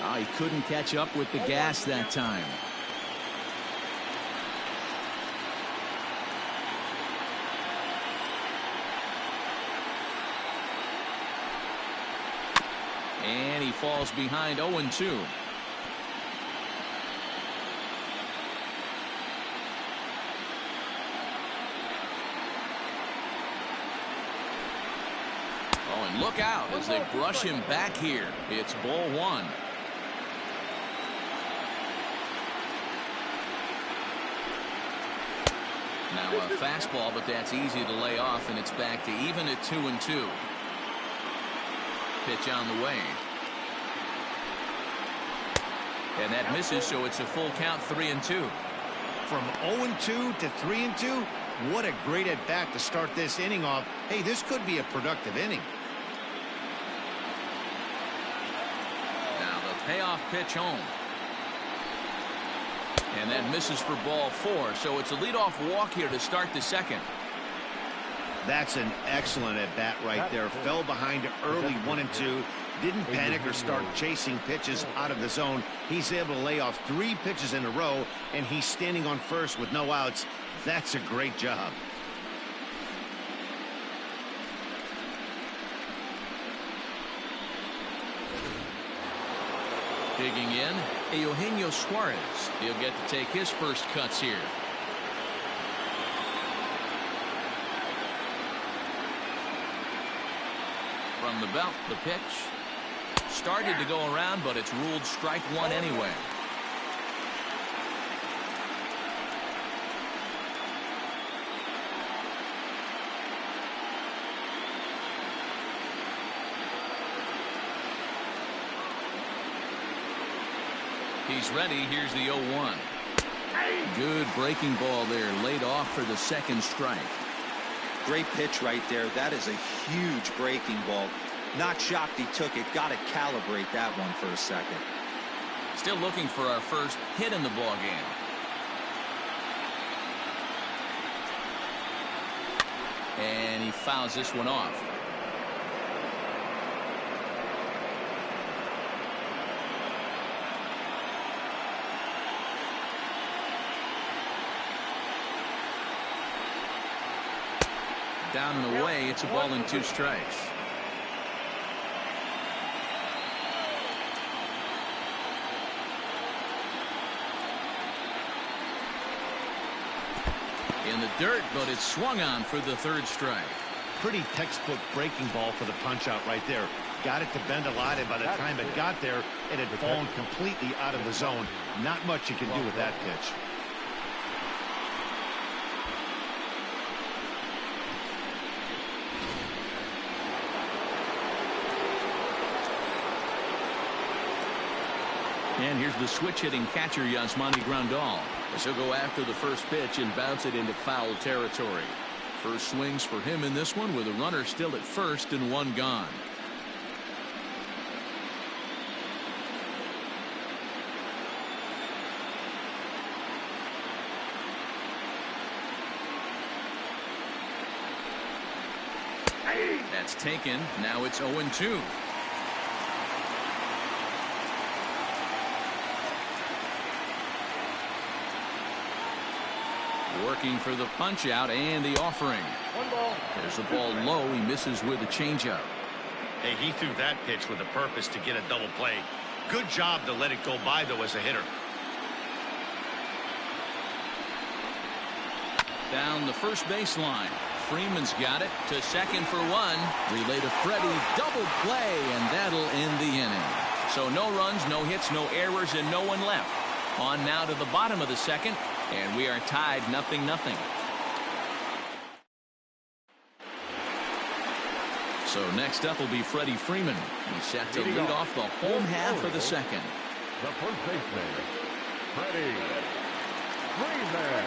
Oh, he couldn't catch up with the gas that time. And he falls behind 0-2. Oh, and look out as they brush him back here. It's ball one. Now a fastball, but that's easy to lay off, and it's back to even at 2-2. Pitch on the way. And that misses, so it's a full count, 3-2. From 0-2 to 3-2, what a great at-bat to start this inning off. Hey, this could be a productive inning. Now the payoff pitch home. And that misses for ball 4, so it's a leadoff walk here to start the second. That's an excellent at-bat right there. Fell behind early 1-2. Didn't panic or start chasing pitches out of the zone. He's able to lay off 3 pitches in a row, and he's standing on first with no outs. That's a great job. Digging in, Eugenio Suarez. He'll get to take his first cuts here. From the belt, the pitch. Started to go around, but it's ruled strike one anyway. He's ready. Here's the 0-1. Good breaking ball there, laid off for the second strike. Great pitch right there. That is a huge breaking ball. Not shocked he took it. Got to calibrate that one for a second. Still looking for our first hit in the ball game. And he fouls this one off. Down and away, it's a ball and 2 strikes. In the dirt, but it's swung on for the 3rd strike. Pretty textbook breaking ball for the punch out right there. Got it to bend a lot, and by the time it got there, it had fallen completely out of the zone. Not much you can do with that pitch. And here's the switch-hitting catcher, Yasmani Grandal, as he'll go after the first pitch and bounce it into foul territory. First swings for him in this one with a runner still at first and 1 gone. That's taken. Now it's 0-2. Working for the punch out and the offering. 1 ball. There's a ball low. He misses with a changeup. Hey, he threw that pitch with a purpose to get a double play. Good job to let it go by, though, as a hitter. Down the first baseline. Freeman's got it to second for 1. Relay to Freddie. Double play, and that'll end the inning. So no runs, no hits, no errors, and no one left. On now to the bottom of the second. And we are tied 0-0. So next up will be Freddie Freeman. He's set to lead off the home half of the second. The first baseman, Freddie Freeman.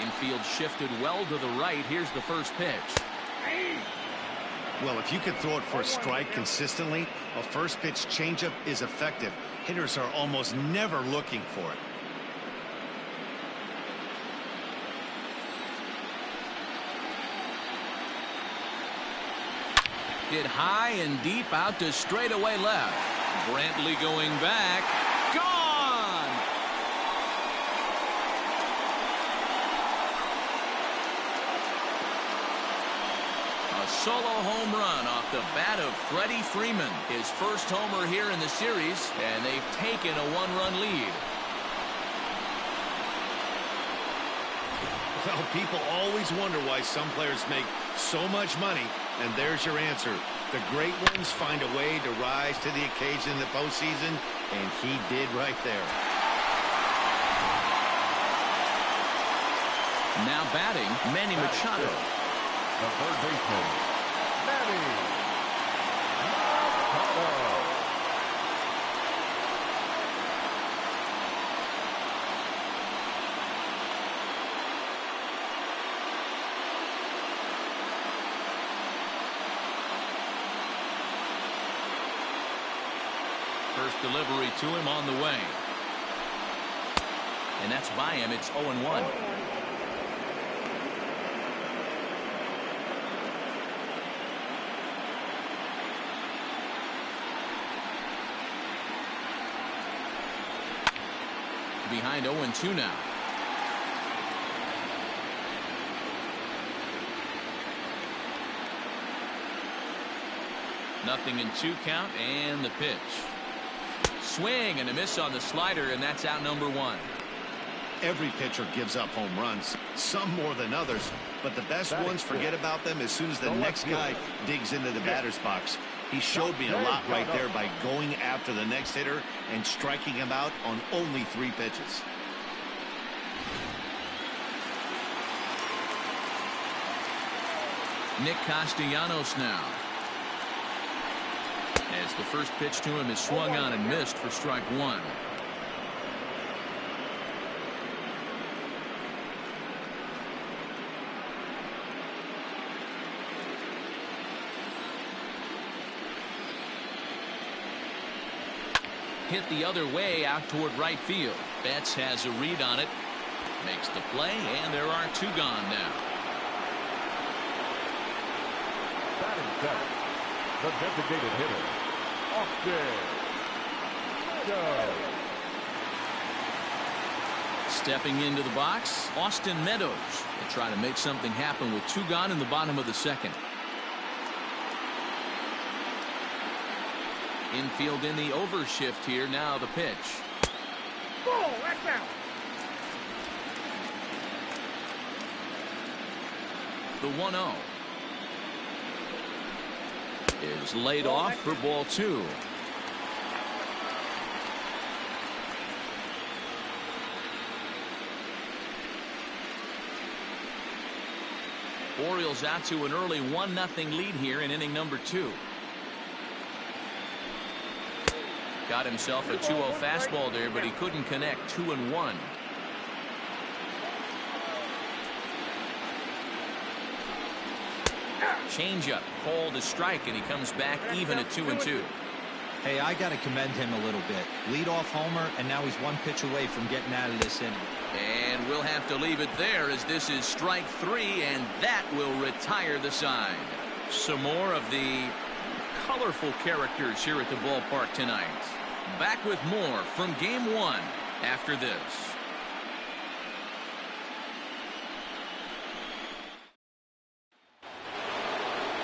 Infield shifted well to the right. Here's the first pitch. Well, if you can throw it for a strike consistently, a first pitch changeup is effective. Hitters are almost never looking for it. Hit high and deep out to straightaway left. Brantley going back. Gone! A solo home run off the bat of Freddie Freeman. His first homer here in the series, and they've taken a one-run lead. Well, people always wonder why some players make so much money, and there's your answer. The great ones find a way to rise to the occasion in the postseason, and he did right there. Now batting, Manny Machado. The third baseman, Manny Machado. First delivery to him on the way. And that's by him. It's 0-1. Behind 0-2 now. Nothing in 2 count, and the pitch. Swing and a miss on the slider, and that's out number 1. Every pitcher gives up home runs, some more than others, but the best ones forget about them as soon as the next guy digs into the batter's box. He showed me a lot right there by going after the next hitter and striking him out on only 3 pitches. Nick Castellanos now. As the first pitch to him is swung on and missed for strike 1. Hit the other way out toward right field. Betts has a read on it. Makes the play, and there are 2 gone now. Batting center, the designated hitter, Oakland. Stepping into the box, Austin Meadows will try to make something happen with 2 gone in the bottom of the second. Infield in the overshift here. Now the pitch. Ball, that's out. The 1-0 is laid off for ball 2. Orioles out to an early 1-0 lead here in inning number 2. Got himself a 2-0 fastball there, but he couldn't connect. 2-1. Changeup called a strike, and he comes back even at 2-2. Hey, I got to commend him a little bit. Leadoff homer, and now he's 1 pitch away from getting out of this inning. And we'll have to leave it there, as this is strike 3, and that will retire the side. Some more of the colorful characters here at the ballpark tonight. Back with more from Game 1 after this.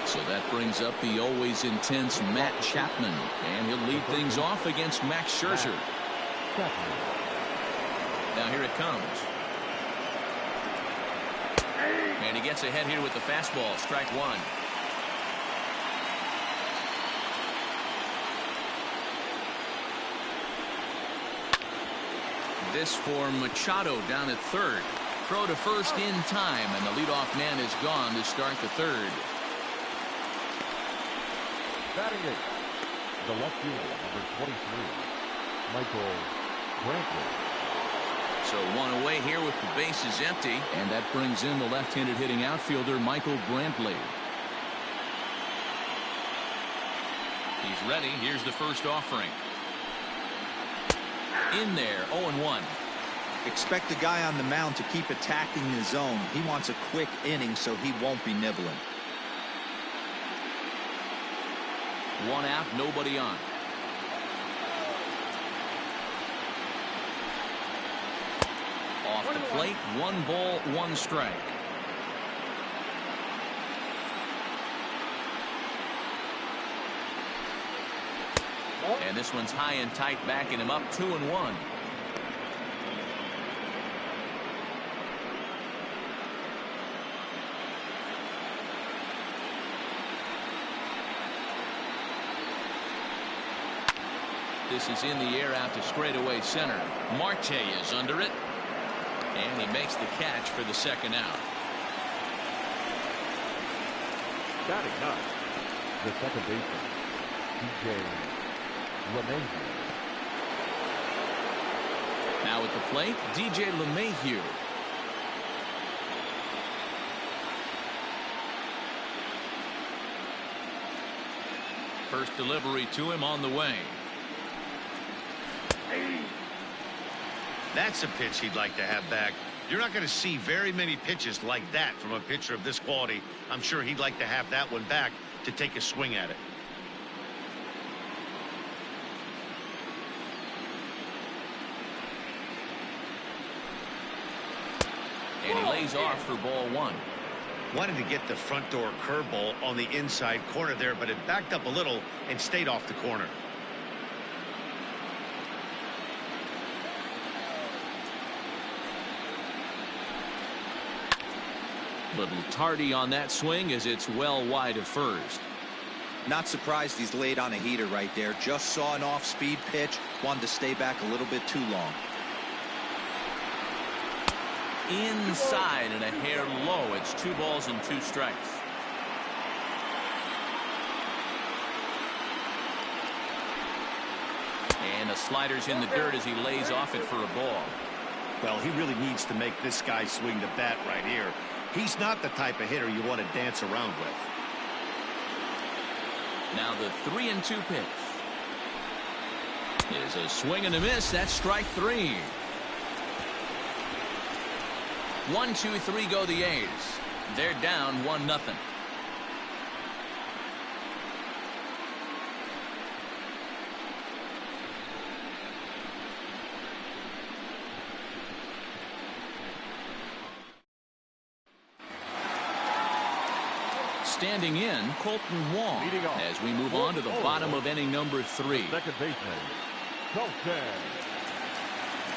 So that brings up the always intense Matt Chapman, and he'll lead things off against Max Scherzer. Now here it comes. And he gets ahead here with the fastball. Strike 1. This for Machado down at third. Throw to first in time, and the leadoff man is gone to start the third. Batting 8, the left fielder, number 23, Michael Brantley. So 1 away here with the bases empty, and that brings in the left-handed hitting outfielder Michael Brantley. He's ready. Here's the first offering. In there, 0-1. Expect the guy on the mound to keep attacking the zone. He wants a quick inning, so he won't be nibbling. One out, nobody on. Off the plate, 1 ball, 1 strike. And this one's high and tight, backing him up 2-1. This is in the air out to straightaway center. Marte is under it. And he makes the catch for the 2nd out. Batting ninth, the second baseman, DJ LeMahieu. Now at the plate, DJ LeMahieu. First delivery to him on the way. That's a pitch he'd like to have back. You're not going to see very many pitches like that from a pitcher of this quality. I'm sure he'd like to have that one back to take a swing at it. And he lays off for ball 1. Wanted to get the front door curveball on the inside corner there, but it backed up a little and stayed off the corner. Little tardy on that swing as it's well wide of first. Not surprised he's laid on a heater right there. Just saw an off-speed pitch. Wanted to stay back a little bit too long. Inside and a hair low. It's 2 balls and 2 strikes. And the slider's in the dirt as he lays off it for a ball. Well, he really needs to make this guy swing the bat right here. He's not the type of hitter you want to dance around with. Now the 3-2 pitch is a swing and a miss. That's strike 3. 1, 2, 3 go the A's. They're down 1-0. Standing in, Colton Wong, as we move on to the bottom of inning number 3. Second baseman, Colton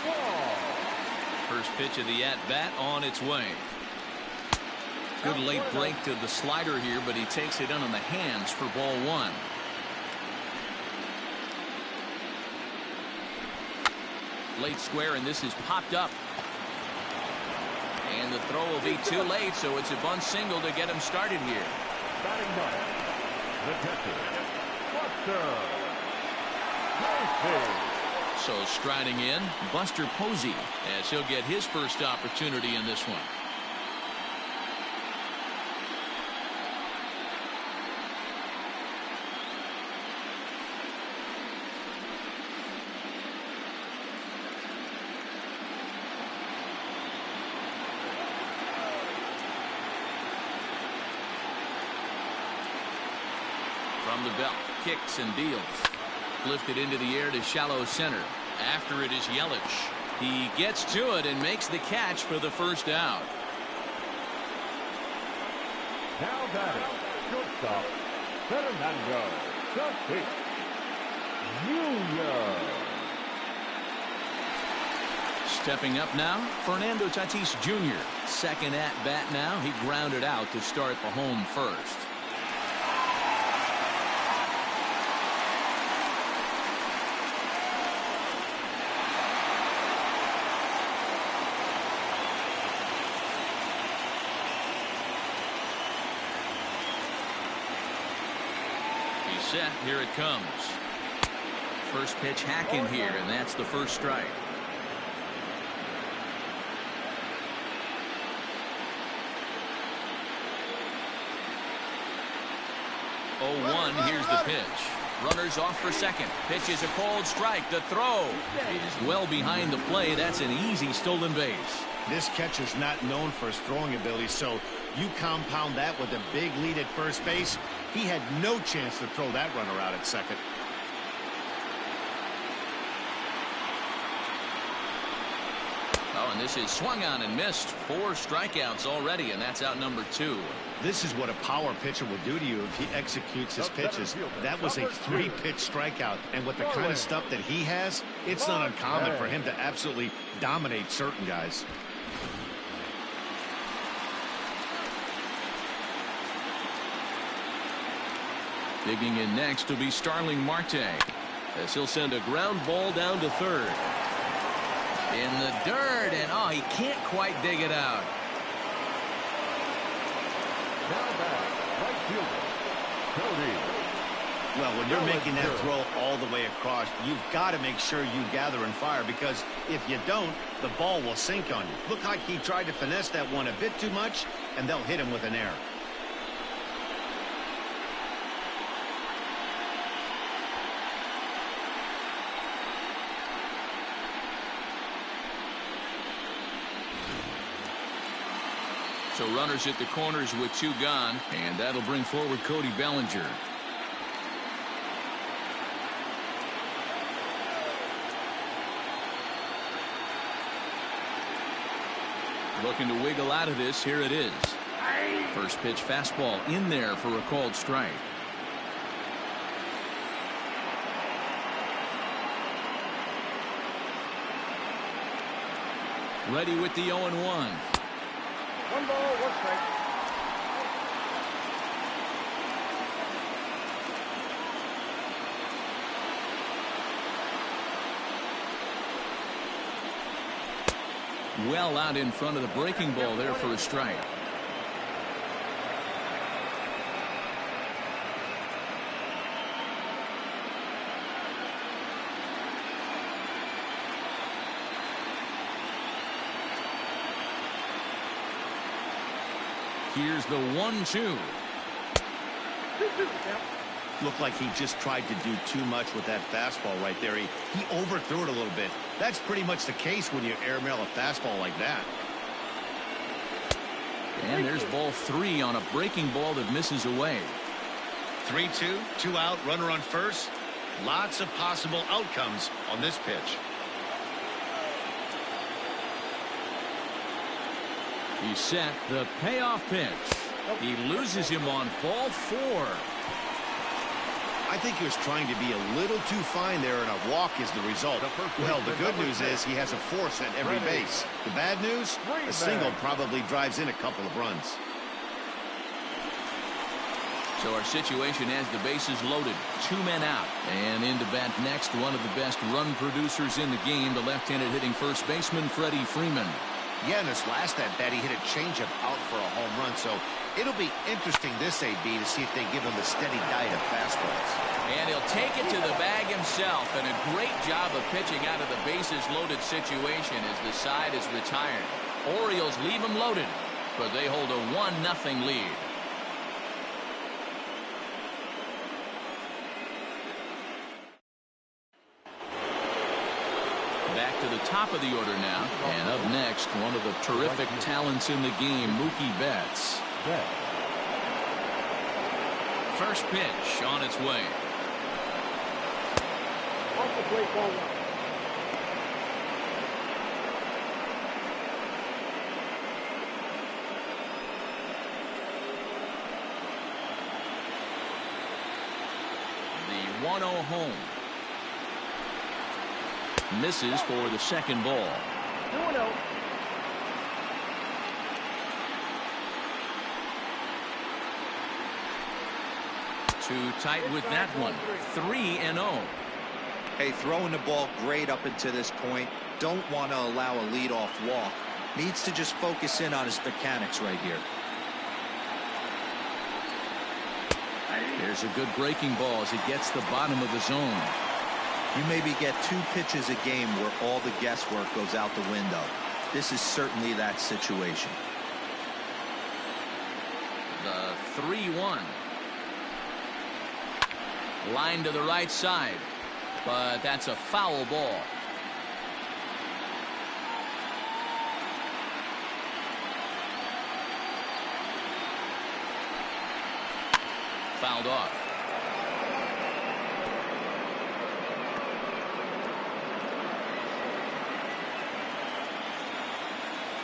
Wong. First pitch of the at-bat on its way. Good late break to the slider here, but he takes it in on the hands for ball 1. Late square, and this is popped up. And the throw will be too late, so it's a bunt single to get him started here. Batting ninth, the catcher, Buster Posey. So striding in, Buster Posey, as he'll get his first opportunity in this one. From the belt, kicks and deals. Lifted into the air to shallow center. After it is Yelich. He gets to it and makes the catch for the first out. Now batting, shortstop, Fernando Tatis Jr. Stepping up now, Fernando Tatis Jr. Second at bat now. He grounded out to start the home first. Set. Here it comes. First pitch hacking here, and that's the first strike. 0-1. Here's the pitch. Runners off for second. Pitch is a cold strike. The throw is well behind the play. That's an easy stolen base. This catcher's not known for his throwing ability, so you compound that with a big lead at first base. He had no chance to throw that runner out at second. Oh, and this is swung on and missed. 4 strikeouts already, and that's out number 2. This is what a power pitcher will do to you if he executes his pitches. That was a 3-pitch strikeout, and with the kind of stuff that he has, it's not uncommon for him to absolutely dominate certain guys. Digging in next to be Starling Marte, as he'll send a ground ball down to third. In the dirt, and oh, he can't quite dig it out. Now back, right fielder, Cody. Well, when you're making that throw all the way across, you've got to make sure you gather and fire, because if you don't, the ball will sink on you. Look like he tried to finesse that one a bit too much, and they'll hit him with an error. So runners at the corners with 2 gone, and that'll bring forward Cody Bellinger. Looking to wiggle out of this. Here it is. First pitch fastball in there for a called strike. Ready with the 0-1. 1 ball, 1 strike. Well out in front of the breaking ball there for a strike. Here's the 1-2. Looked like he just tried to do too much with that fastball right there. He overthrew it a little bit. That's pretty much the case when you airmail a fastball like that. And there's ball 3 on a breaking ball that misses away. 3-2, 2 out, runner on first. Lots of possible outcomes on this pitch. He's set the payoff pitch. He loses him on ball 4. I think he was trying to be a little too fine there, and a walk is the result. Well, the good news is he has a force at every base. The bad news, a single probably drives in a couple of runs. So our situation has the bases loaded, 2 men out. And in to bat next, one of the best run producers in the game, the left-handed hitting first baseman, Freddie Freeman. Yeah, in his last at-bat, he hit a changeup out for a home run, so it'll be interesting this AB to see if they give him a steady diet of fastballs. And he'll take it to the bag himself, and a great job of pitching out of the bases-loaded situation as the side is retired. Orioles leave him loaded, but they hold a 1-0 lead. Back to the top of the order now, and up next, one of the terrific talents in the game, Mookie Betts. First pitch on its way. Off the plate, ball 1. The 1-0 home. Misses for the second ball. 2-0. Too tight with that one. 3-0. Hey, throwing the ball great up until this point. Don't want to allow a leadoff walk. Needs to just focus in on his mechanics right here. There's a good breaking ball as he gets the bottom of the zone. You maybe get 2 pitches a game where all the guesswork goes out the window. This is certainly that situation. The 3-1. Line to the right side, but that's a foul ball. fouled off.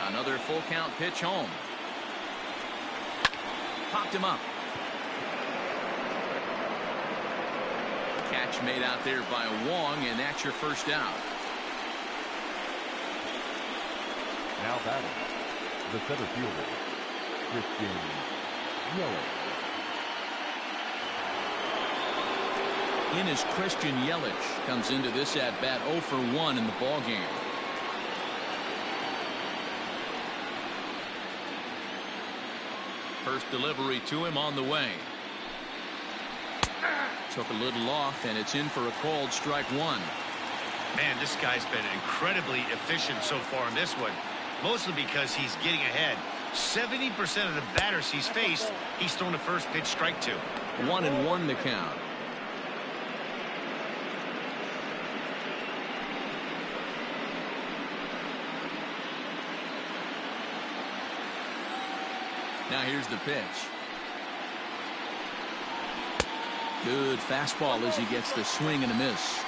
Another full count pitch home. Popped him up. Catch made out there by Wong, and that's your first out. Now batting, the center fielder, Christian Yelich. In is Christian Yelich. Comes into this at bat 0 for 1 in the ball game. First delivery to him on the way. Took a little off, and it's in for a called strike one. Man, this guy's been incredibly efficient so far in this one, mostly because he's getting ahead. 70% of the batters he's faced, he's thrown the first pitch strike to. 1-1 the count. Now here's the pitch. Good fastball as he gets the swing and a miss.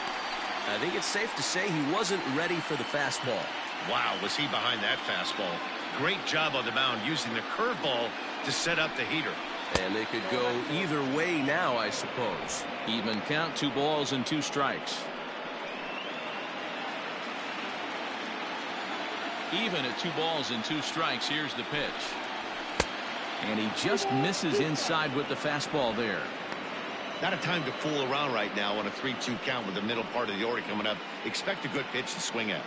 I think it's safe to say he wasn't ready for the fastball. Wow, was he behind that fastball. Great job on the mound using the curveball to set up the heater. And it could go either way now, I suppose. Even count, 2 balls and 2 strikes. Even at 2 balls and 2 strikes. Here's the pitch. And he just misses inside with the fastball there. Not a time to fool around right now on a 3-2 count with the middle part of the order coming up. Expect a good pitch to swing at.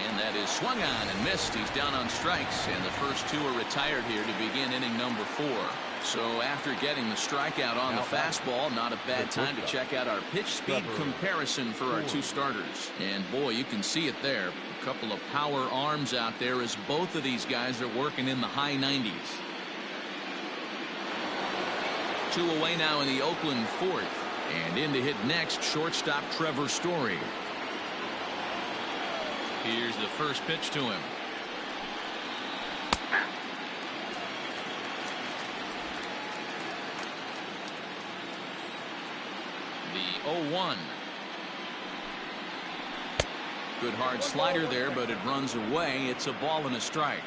And that is swung on and missed. He's down on strikes, and the first 2 are retired here to begin inning number 4. So after getting the strikeout on the fastball, not a bad time to check out our pitch speed comparison for our 2 starters. And boy, you can see it there. A couple of power arms out there as both of these guys are working in the high 90s. 2 away now in the Oakland 4th. And in to hit next, shortstop Trevor Story. Here's the first pitch to him. The 0-1. Good hard slider there, but it runs away. It's a ball and a strike.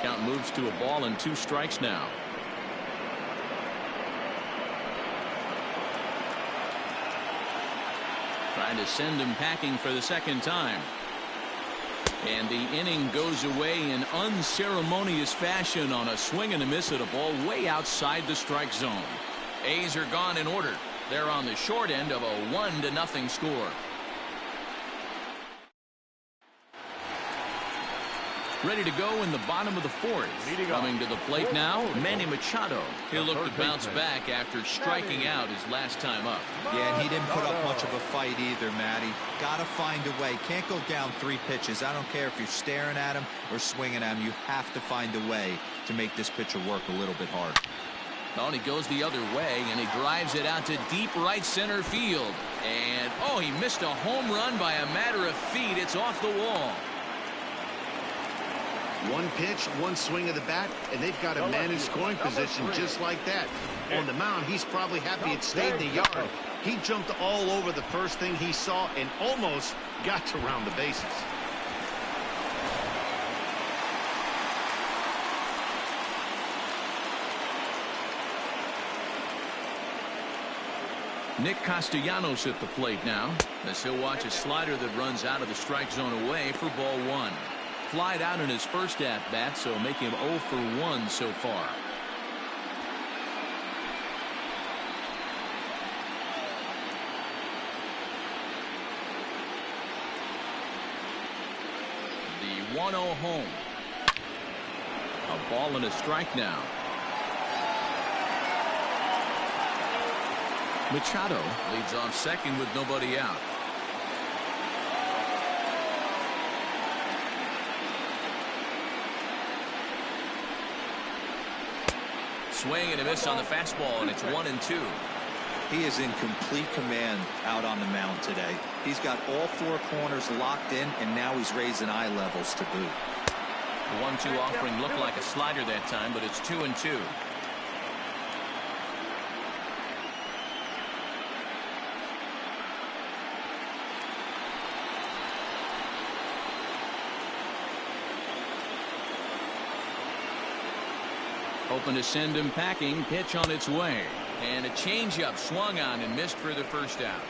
Count moves to a ball and 2 strikes now. Trying to send him packing for the second time. And the inning goes away in unceremonious fashion on a swing and a miss at a ball way outside the strike zone. A's are gone in order. They're on the short end of a 1-0 score. Ready to go in the bottom of the 4th. Coming to the plate now, Manny Machado. He'll look to bounce back after striking out his last time up. Yeah, and he didn't put up much of a fight either, Matty. Gotta find a way. Can't go down 3 pitches. I don't care if you're staring at him or swinging at him. You have to find a way to make this pitcher work a little bit hard. Oh, and he goes the other way, and he drives it out to deep right center field. And, oh, he missed a home run by a matter of feet. It's off the wall. 1 pitch, 1 swing of the bat, and they've got a man in scoring position just like that. On the mound, he's probably happy it stayed in the yard. He jumped all over the first thing he saw and almost got to round the bases. Nick Castellanos at the plate now, as he'll watch a slider that runs out of the strike zone away for ball 1. Flied out in his first at-bat, so make him 0 for 1 so far. The 1-0 home. A ball and a strike now. Machado leads off second with nobody out. swing and a miss on the fastball, and it's 1-2. He is in complete command out on the mound today. He's got all four corners locked in, and now he's raising eye levels to boot. The 1-2 offering looked like a slider that time, but it's 2-2. Open to send him packing. Pitch on its way. And a changeup swung on and missed for the first out.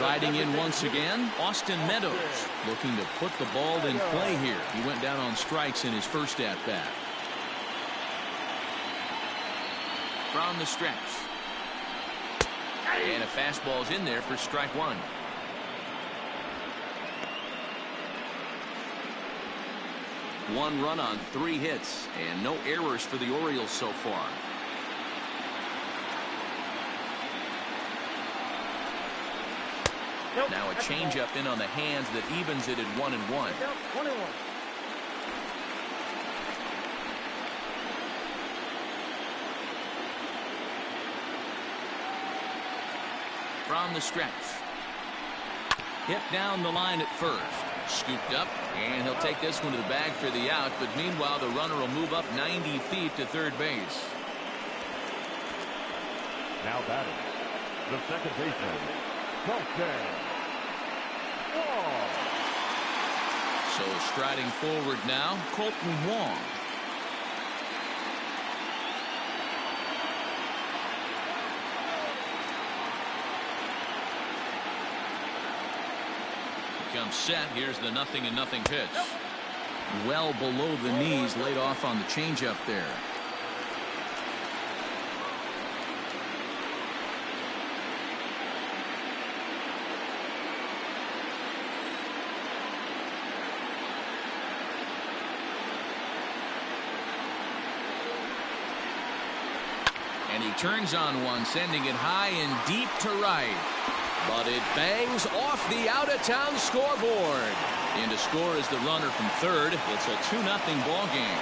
Riding in once again, Austin Meadows, looking to put the ball in play here. He went down on strikes in his first at-bat. From the stretch. And a fastball's in there for strike one. One run on 3 hits and no errors for the Orioles so far. Now a changeup in on the hands that evens it at 1-1. From the stretch. Hit down the line at first. Scooped up, and he'll take this one to the bag for the out, but meanwhile the runner will move up 90 feet to third base. Now batting, the second baseman, Colton Wong. So striding forward now, Colton Wong. Comes set. Here's the 0-0 pitch. Well below the knees, laid off on the changeup there. And he turns on one, sending it high and deep to right. But it bangs off the out-of-town scoreboard. In to score is the runner from third. It's a 2-0 ball game.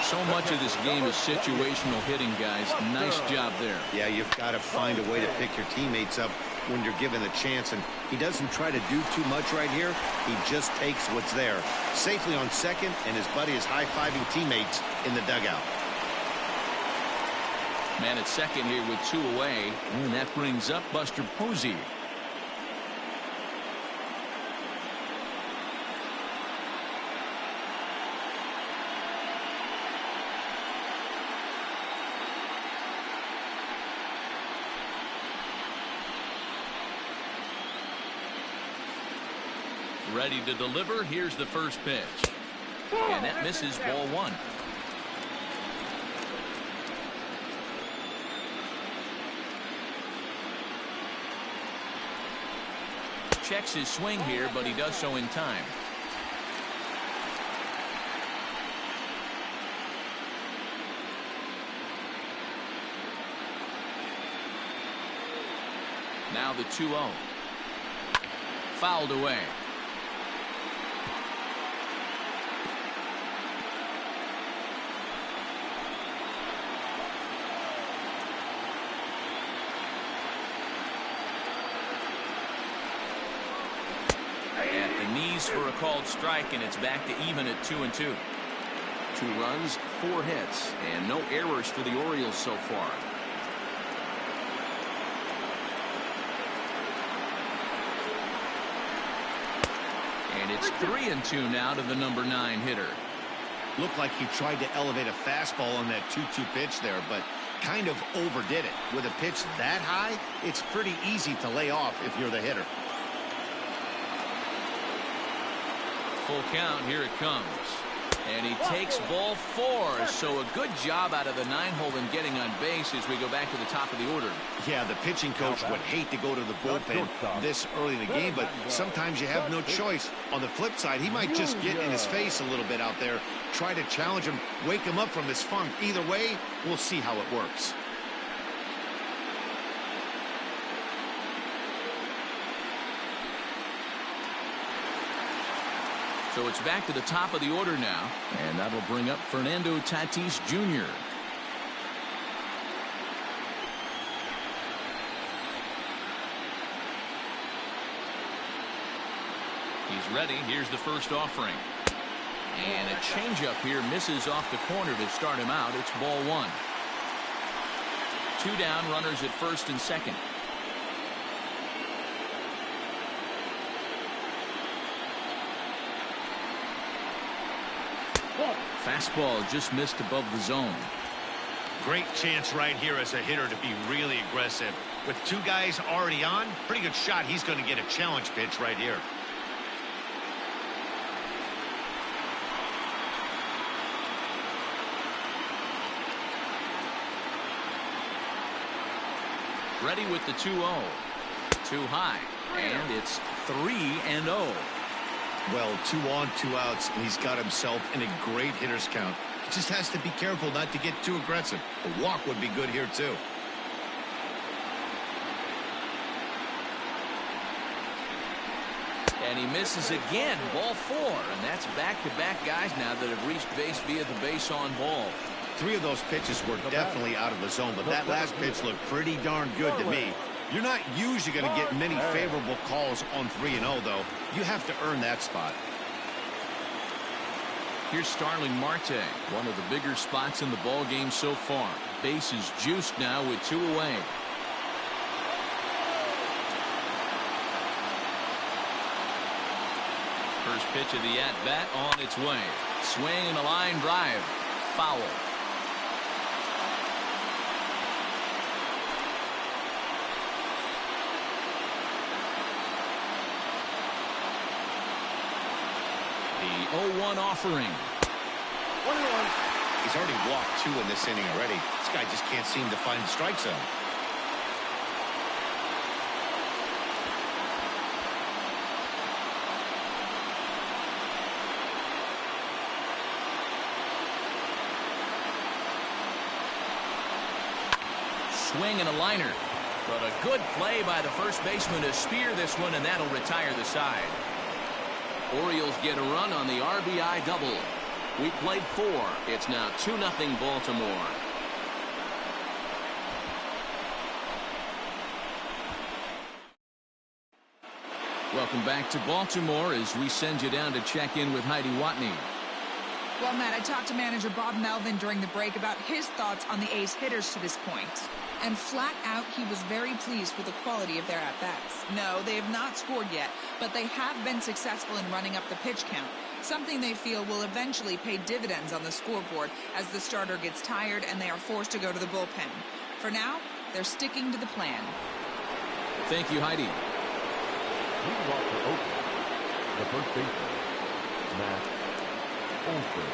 So much of this game is situational hitting, guys. Nice job there. Yeah, you've got to find a way to pick your teammates up when you're given the chance. And he doesn't try to do too much right here. He just takes what's there. Safely on second, and his buddy is high-fiving teammates in the dugout. Man at second here with 2 away, and that brings up Buster Posey. Ready to deliver. Here's the first pitch, and that misses, ball 1. Checks his swing here, but he does so in time. Now the 2-0. Fouled away. For a called strike, and it's back to even at 2-2. 2 runs, 4 hits, and no errors for the Orioles so far. And it's 3-2 now to the number 9 hitter. Looked like he tried to elevate a fastball on that 2-2 pitch there, but kind of overdid it. With a pitch that high, it's pretty easy to lay off if you're the hitter. Full count. Here it comes. And he takes ball 4. So a good job out of the 9-hole in getting on base as we go back to the top of the order. Yeah, the pitching coach would hate to go to the bullpen this early in the game, but sometimes you have no choice. On the flip side, he might just get in his face a little bit out there, try to challenge him, wake him up from his funk. Either way, we'll see how it works. So So it's back to the top of the order now, and that'll bring up Fernando Tatis Jr. He's ready. Here's the first offering. And a changeup here misses off the corner to start him out. It's ball one. 2 down, runners at first and second. Fastball just missed above the zone. Great chance right here as a hitter to be really aggressive. With 2 guys already on, pretty good shot. He's going to get a challenge pitch right here. Ready with the 2-0. Too high. And it's 3-0. Well, 2 on, 2 outs, and he's got himself in a great hitter's count. He just has to be careful not to get too aggressive. A walk would be good here, too. And he misses again. Ball 4. And that's back-to-back guys now that have reached base via the base on ball. 3 of those pitches were definitely out of the zone, but that last pitch looked pretty darn good to me. You're not usually going to get many favorable calls on 3-0, though. You have to earn that spot. Here's Starling Marte, one of the bigger spots in the ball game so far. Base is juiced now with 2 away. First pitch of the at-bat on its way. Swing and a line drive. Foul. The 0-1 offering. 1-1. He's already walked 2 in this inning already. This guy just can't seem to find the strike zone. Swing and a liner. But a good play by the first baseman to spear this one, and that'll retire the side. Orioles get a run on the RBI double. We played 4. It's now 2-0 Baltimore. Welcome back to Baltimore as we send you down to check in with Heidi Watney. Well, Matt, I talked to manager Bob Melvin during the break about his thoughts on the A's hitters to this point. And flat out, he was very pleased with the quality of their at-bats. No, they have not scored yet, but they have been successful in running up the pitch count, something they feel will eventually pay dividends on the scoreboard as the starter gets tired and they are forced to go to the bullpen. For now, they're sticking to the plan. Thank you, Heidi. Leading off for Oakland, the first baseman, Matt Olson.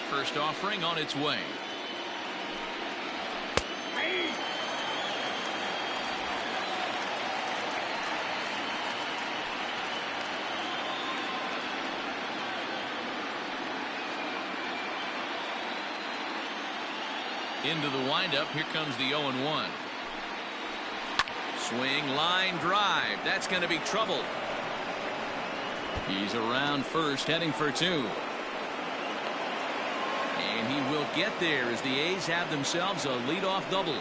First offering on its way. Into the windup. Here comes the 0-1. Swing, line drive. That's going to be trouble. He's around first, heading for 2. And he will get there as the A's have themselves a leadoff double.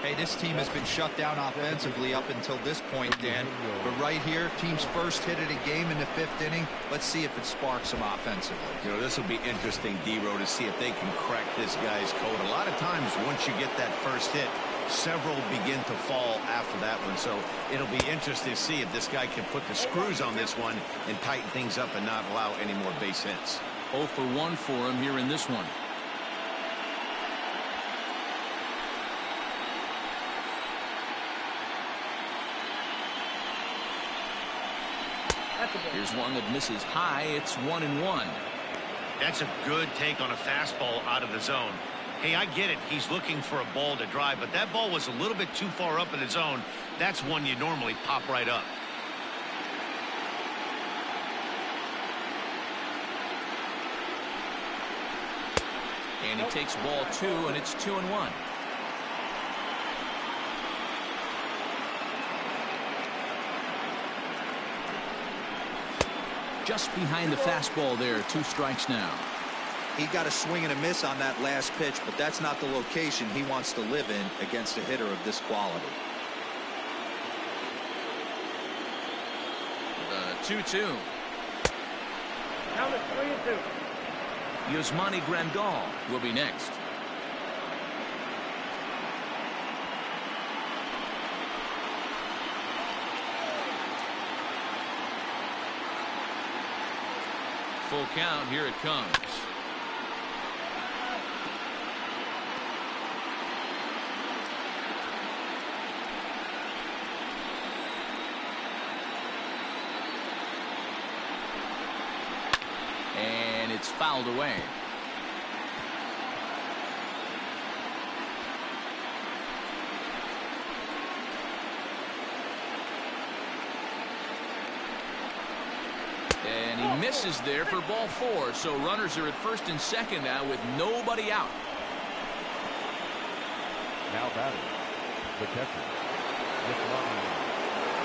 Hey, this team has been shut down offensively up until this point, Dan. But right here, team's first hit of the game in the 5th inning. Let's see if it sparks them offensively. You know, this will be interesting, D-Row, to see if they can crack this guy's code. A lot of times, once you get that first hit, several begin to fall after that one. So it'll be interesting to see if this guy can put the screws on this one and tighten things up and not allow any more base hits. 0 for 1 for him here in this one. Here's one that misses high. It's 1-1. That's a good take on a fastball out of the zone. Hey, I get it. He's looking for a ball to drive, but that ball was a little bit too far up in the zone. That's one you normally pop right up. And he takes ball 2, and it's 2-1. Just behind the fastball there. 2 strikes now. He got a swing and a miss on that last pitch, but that's not the location he wants to live in against a hitter of this quality. The 2-2. Count it 3-2. Yasmani Grandal will be next. Full count. Here it comes. And it's fouled away. And he misses there for ball 4. So runners are at first and second now with nobody out. Now batting, the catcher.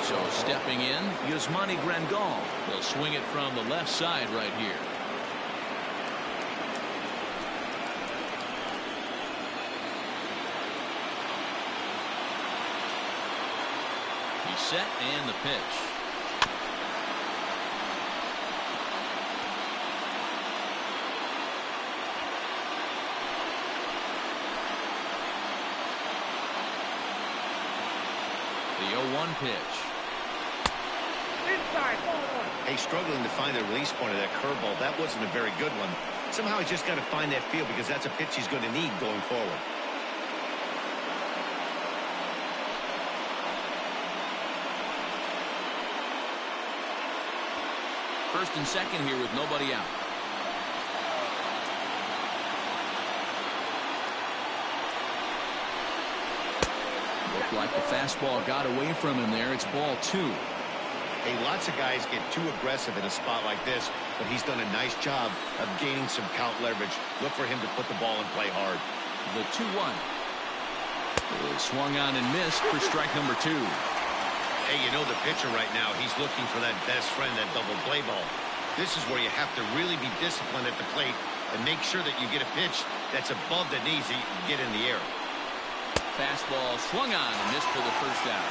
So stepping in, Yasmani Grandal. They'll swing it from the left side right here. He's set and the pitch. The 0-1 pitch. Inside, ball 1. Hey, struggling to find the release point of that curveball. That wasn't a very good one. Somehow he's just got to find that feel because that's a pitch he's going to need going forward. First and second here with nobody out. Looked like the fastball got away from him there. It's ball 2. Hey, lots of guys get too aggressive in a spot like this, but he's done a nice job of gaining some count leverage. Look for him to put the ball and play hard. The 2-1. Swung on and missed for strike number 2. Hey, you know the pitcher right now, he's looking for that best friend, that double play ball. This is where you have to really be disciplined at the plate and make sure that you get a pitch that's above the knees that you can get in the air. Fastball swung on and missed for the first out.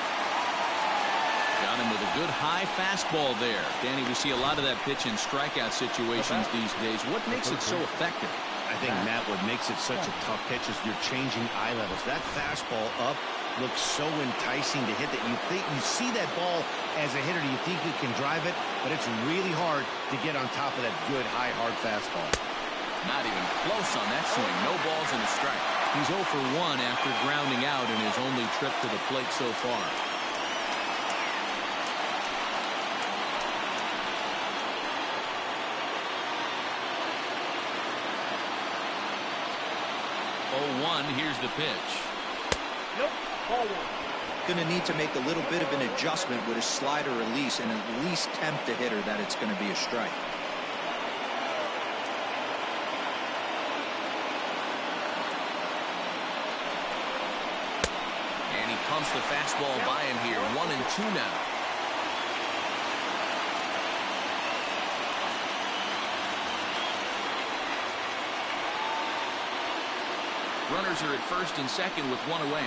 Got him with a good high fastball there. Danny, we see a lot of that pitch in strikeout situations these days. What makes it so effective? I think, Matt, what makes it such a tough pitch is you're changing eye levels. That fastball up looks so enticing to hit that you see that ball as a hitter, you think you can drive it, but it's really hard to get on top of that good high hard fastball. Not even close on that swing. No balls and a strike. He's 0 for 1 after grounding out in his only trip to the plate so far. Here's the pitch. Nope, ball 1. Going to need to make a little bit of an adjustment with his slider release and at least tempt the hitter that it's going to be a strike. And he pumps the fastball by him here. 1-2 now. Runners are at first and second with 1 away.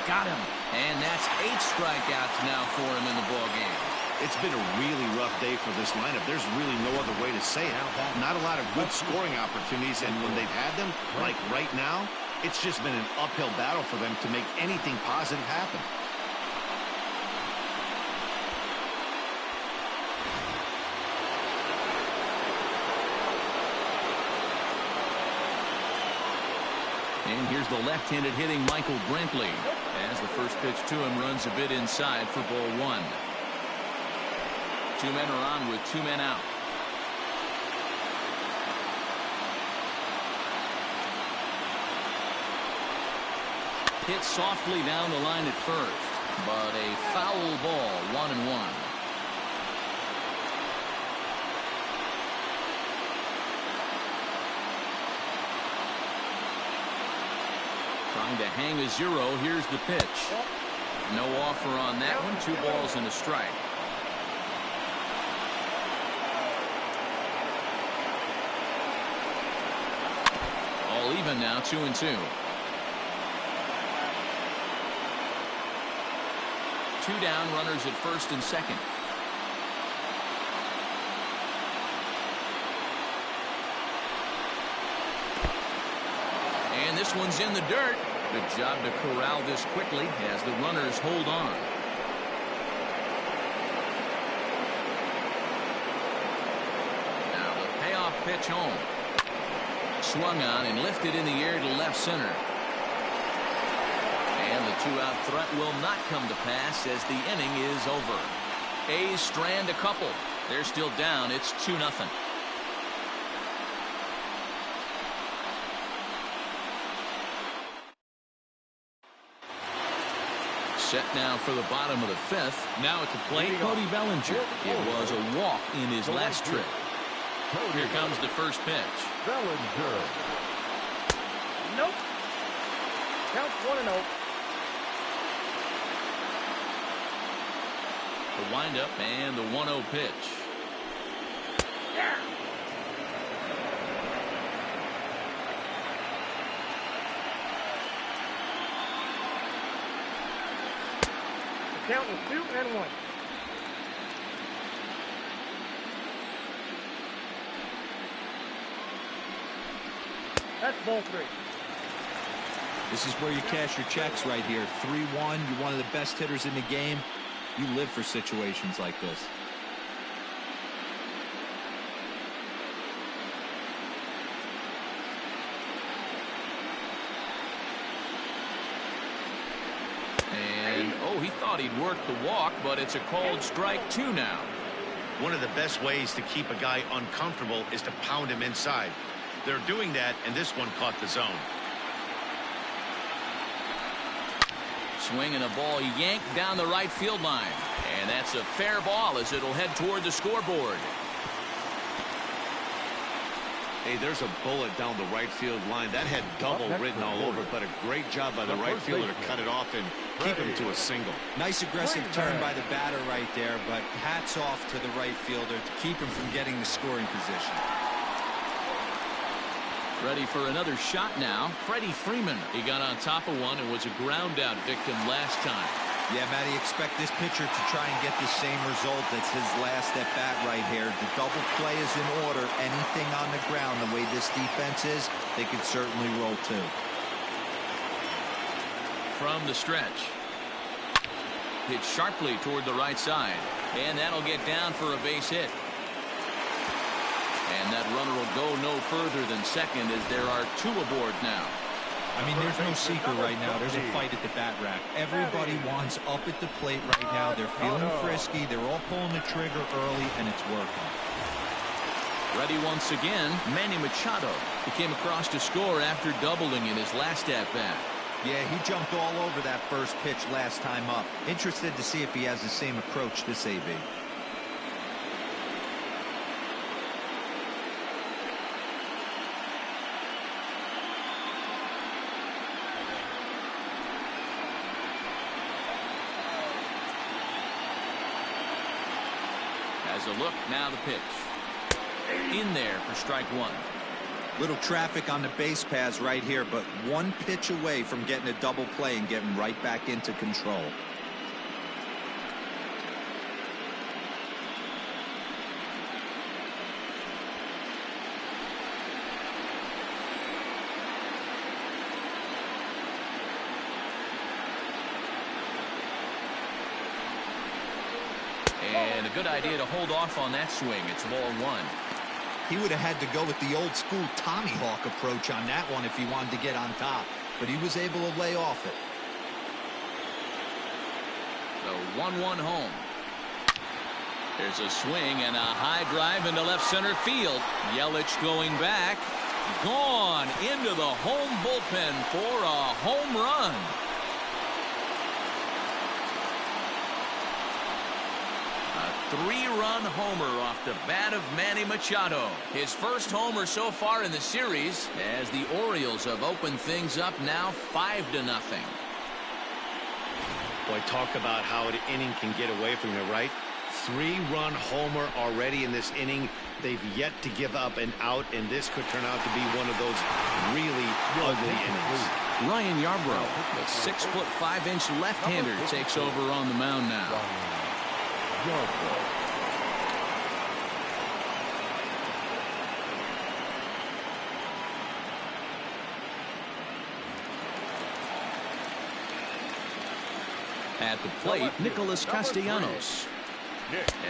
Got him. And that's 8 strikeouts now for him in the ballgame. It's been a really rough day for this lineup. There's really no other way to say it. Not a lot of good scoring opportunities, and when they've had them, like right now, it's just been an uphill battle for them to make anything positive happen. And here's the left-handed hitting Michael Brantley as the first pitch to him runs a bit inside for ball 1. 2 men are on with 2 men out. Hit softly down the line at first, but a foul ball. 1-1. Trying to hang a 0. Here's the pitch. No offer on that one. 2 balls and a strike. All even now, 2-2. 2 down, runners at first and second. And this one's in the dirt. Good job to corral this quickly as the runners hold on. Now the payoff pitch home. Swung on and lifted in the air to left center. And the 2-out threat will not come to pass as the inning is over. A's strand a couple. They're still down. It's 2-0. Set now for the bottom of the 5th. Now at the plate, Cody Bellinger. It was a walk in his last trip. Here comes the first pitch. Bellinger. Nope. Count 1-0. The windup and the 1-0 pitch. Yeah. The count is 2-1. That's ball 3. This is where you cash your checks right here. 3-1. You're one of the best hitters in the game. You live for situations like this. And, oh, he thought he'd work the walk, but it's a called strike 2 now. One of the best ways to keep a guy uncomfortable is to pound him inside. They're doing that, and this one caught the zone. Swing and a ball yanked down the right field line. And that's a fair ball as it'll head toward the scoreboard. Hey, there's a bullet down the right field line. That had double written all over, but a great job by the right fielder to cut it off and keep him to a single. Nice aggressive turn by the batter right there, but hats off to the right fielder to keep him from getting the scoring position. Ready for another shot now. Freddie Freeman. He got on top of one and was a ground out victim last time. Yeah, Matty, expect this pitcher to try and get the same result. That's his last at bat right here. The double play is in order. Anything on the ground, the way this defense is, they could certainly roll too. From the stretch. Hit sharply toward the right side. And that'll get down for a base hit. And that runner will go no further than second as there are 2 aboard now. I mean, there's no secret right now. There's a fight at the bat rack. Everybody wants up at the plate right now. They're feeling frisky. They're all pulling the trigger early, and it's working. Ready once again, Manny Machado. He came across to score after doubling in his last at-bat. Yeah, he jumped all over that first pitch last time up. Interested to see if he has the same approach this AB. As a look, now the pitch. In there for strike 1. Little traffic on the base paths right here, but one pitch away from getting a double play and getting right back into control. And a good idea to hold off on that swing. It's ball 1. He would have had to go with the old school Tommy Hawk approach on that one if he wanted to get on top, but he was able to lay off it. The 1-1 home. There's a swing and a high drive into left center field. Yelich going back. Gone into the home bullpen for a home run. A 3-run homer off the bat of Manny Machado. His first homer so far in the series as the Orioles have opened things up now 5-0. Boy, talk about how an inning can get away from you, right? 3-run homer already in this inning. They've yet to give up an out, and this could turn out to be one of those really ugly innings. Ryan Yarbrough, the 6'5" left-hander, takes over on the mound now. At the plate, Nicholas Castellanos.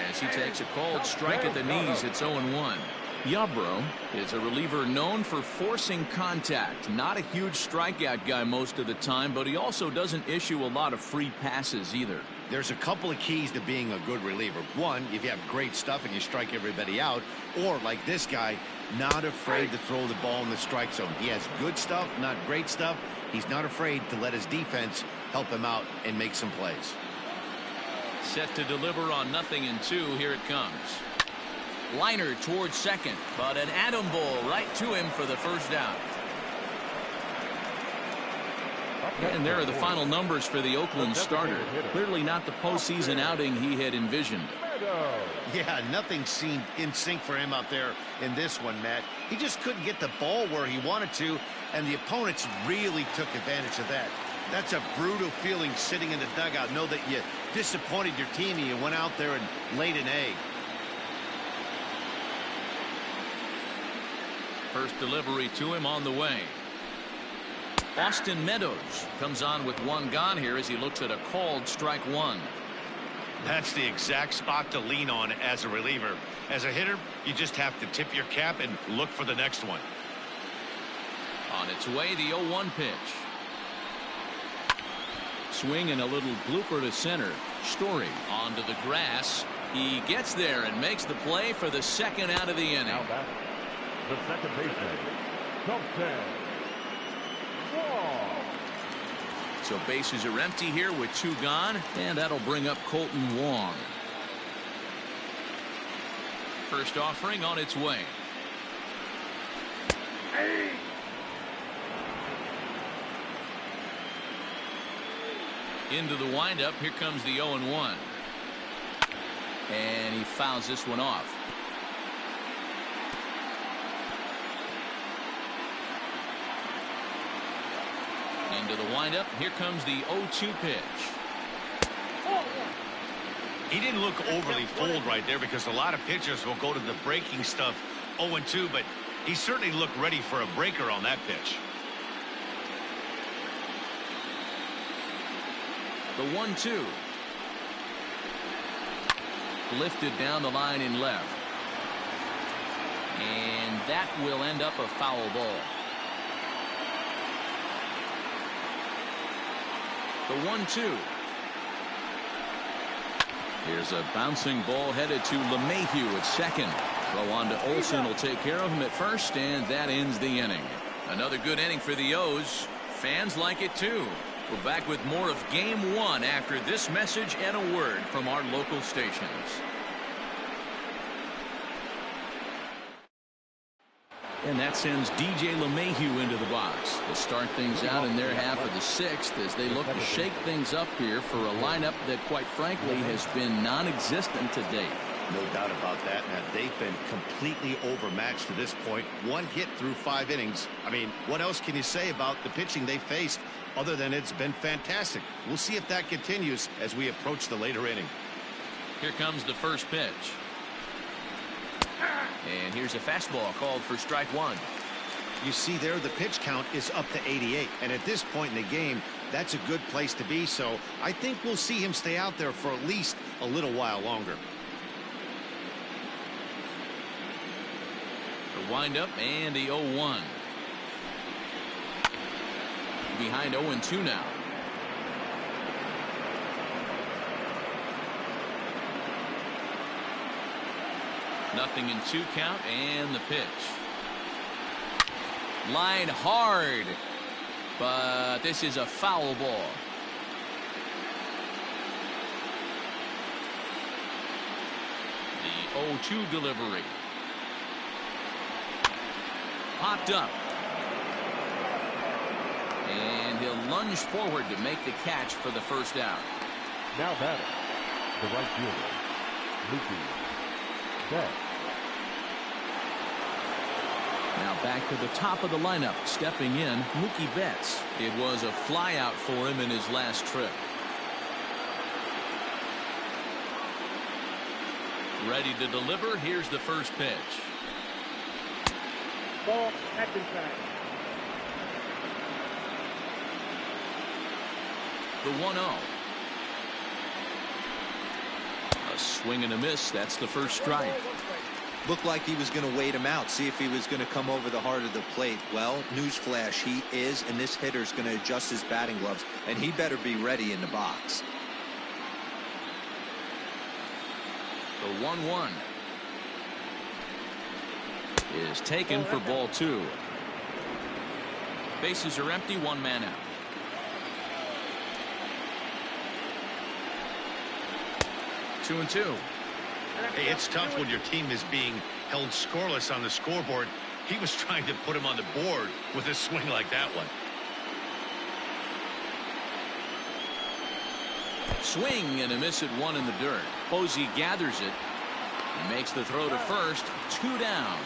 As he takes a called strike at the knees, it's 0-1. Yarbrough is a reliever known for forcing contact. Not a huge strikeout guy most of the time, but he also doesn't issue a lot of free passes either. There's a couple of keys to being a good reliever. One, if you have great stuff and you strike everybody out, or like this guy, not afraid to throw the ball in the strike zone. He has good stuff, not great stuff. He's not afraid to let his defense help him out and make some plays. Set to deliver on 0-2. Here it comes. Liner towards second, but an atom ball right to him for the first out. And there are the final numbers for the Oakland starter. Clearly not the postseason outing he had envisioned. Yeah, nothing seemed in sync for him out there in this one, Matt. He just couldn't get the ball where he wanted to, and the opponents really took advantage of that. That's a brutal feeling sitting in the dugout. Know that you disappointed your team and you went out there and laid an egg. First delivery to him on the way. Austin Meadows comes on with one gone here as he looks at a called strike one. That's the exact spot to lean on as a reliever. As a hitter, you just have to tip your cap and look for the next one. On its way, the 0-1 pitch. Swing and a little blooper to center. Story onto the grass. He gets there and makes the play for the second out of the inning. Now back, the second baseman, Colton Wong. So bases are empty here with 2 gone, and that'll bring up Colton Wong. First offering on its way. Into the windup. Here comes the 0-1. And he fouls this one off. Into the windup. Here comes the 0-2 pitch. He didn't look overly fooled right there because a lot of pitchers will go to the breaking stuff 0-2, but he certainly looked ready for a breaker on that pitch. The 1-2. Lifted down the line in left. And that will end up a foul ball. The 1-2. Here's a bouncing ball headed to LeMahieu at second. Throw on to Olsen will take care of him at first, and that ends the inning. Another good inning for the O's. Fans like it too. We're back with more of Game 1 after this message and a word from our local stations. And that sends DJ LeMahieu into the box to start things out in their half of the 6th as they look to shake things up here for a lineup that, quite frankly, has been non-existent to date. No doubt about that. Now, they've been completely overmatched to this point. 1 hit through 5 innings. I mean, what else can you say about the pitching they faced other than it's been fantastic? We'll see if that continues as we approach the later inning. Here comes the first pitch. And here's a fastball called for strike one. You see there, the pitch count is up to 88. And at this point in the game, that's a good place to be. So I think we'll see him stay out there for at least a little while longer. The windup and the 0-1. Behind 0-2 now. Nothing in 2 count, and the pitch. Line hard, but this is a foul ball. 0-2 delivery. Popped up. And he'll lunge forward to make the catch for the first out. Now batting, the right fielder, Mookie Betts. Now back to the top of the lineup, stepping in, Mookie Betts. It was a flyout for him in his last trip. Ready to deliver. Here's the first pitch. Ball at inside. The 1-0. A swing and a miss. That's the first strike. Looked like he was going to wait him out, see if he was going to come over the heart of the plate. Well, newsflash, he is, and this hitter's going to adjust his batting gloves, and he better be ready in the box. The 1-1 is taken for ball 2. Bases are empty, one man out. 2-2. Hey, it's tough when your team is being held scoreless on the scoreboard. He was trying to put him on the board with a swing like that one. Swing and a miss at one in the dirt. Posey gathers it. He makes the throw to first. 2 down.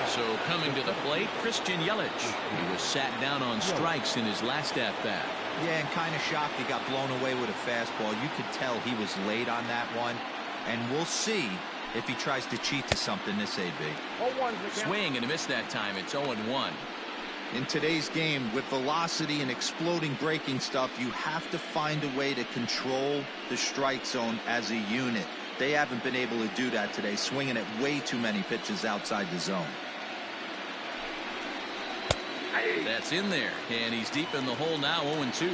So coming to the plate, Christian Yelich. He was sat down on strikes in his last at-bat. Yeah, and kind of shocked he got blown away with a fastball. You could tell he was late on that one. And we'll see if he tries to cheat to something this AB. Swing and a miss that time. It's 0-1. In today's game, with velocity and exploding breaking stuff, you have to find a way to control the strike zone as a unit. They haven't been able to do that today, swinging at way too many pitches outside the zone. That's in there, and he's deep in the hole now, 0-2.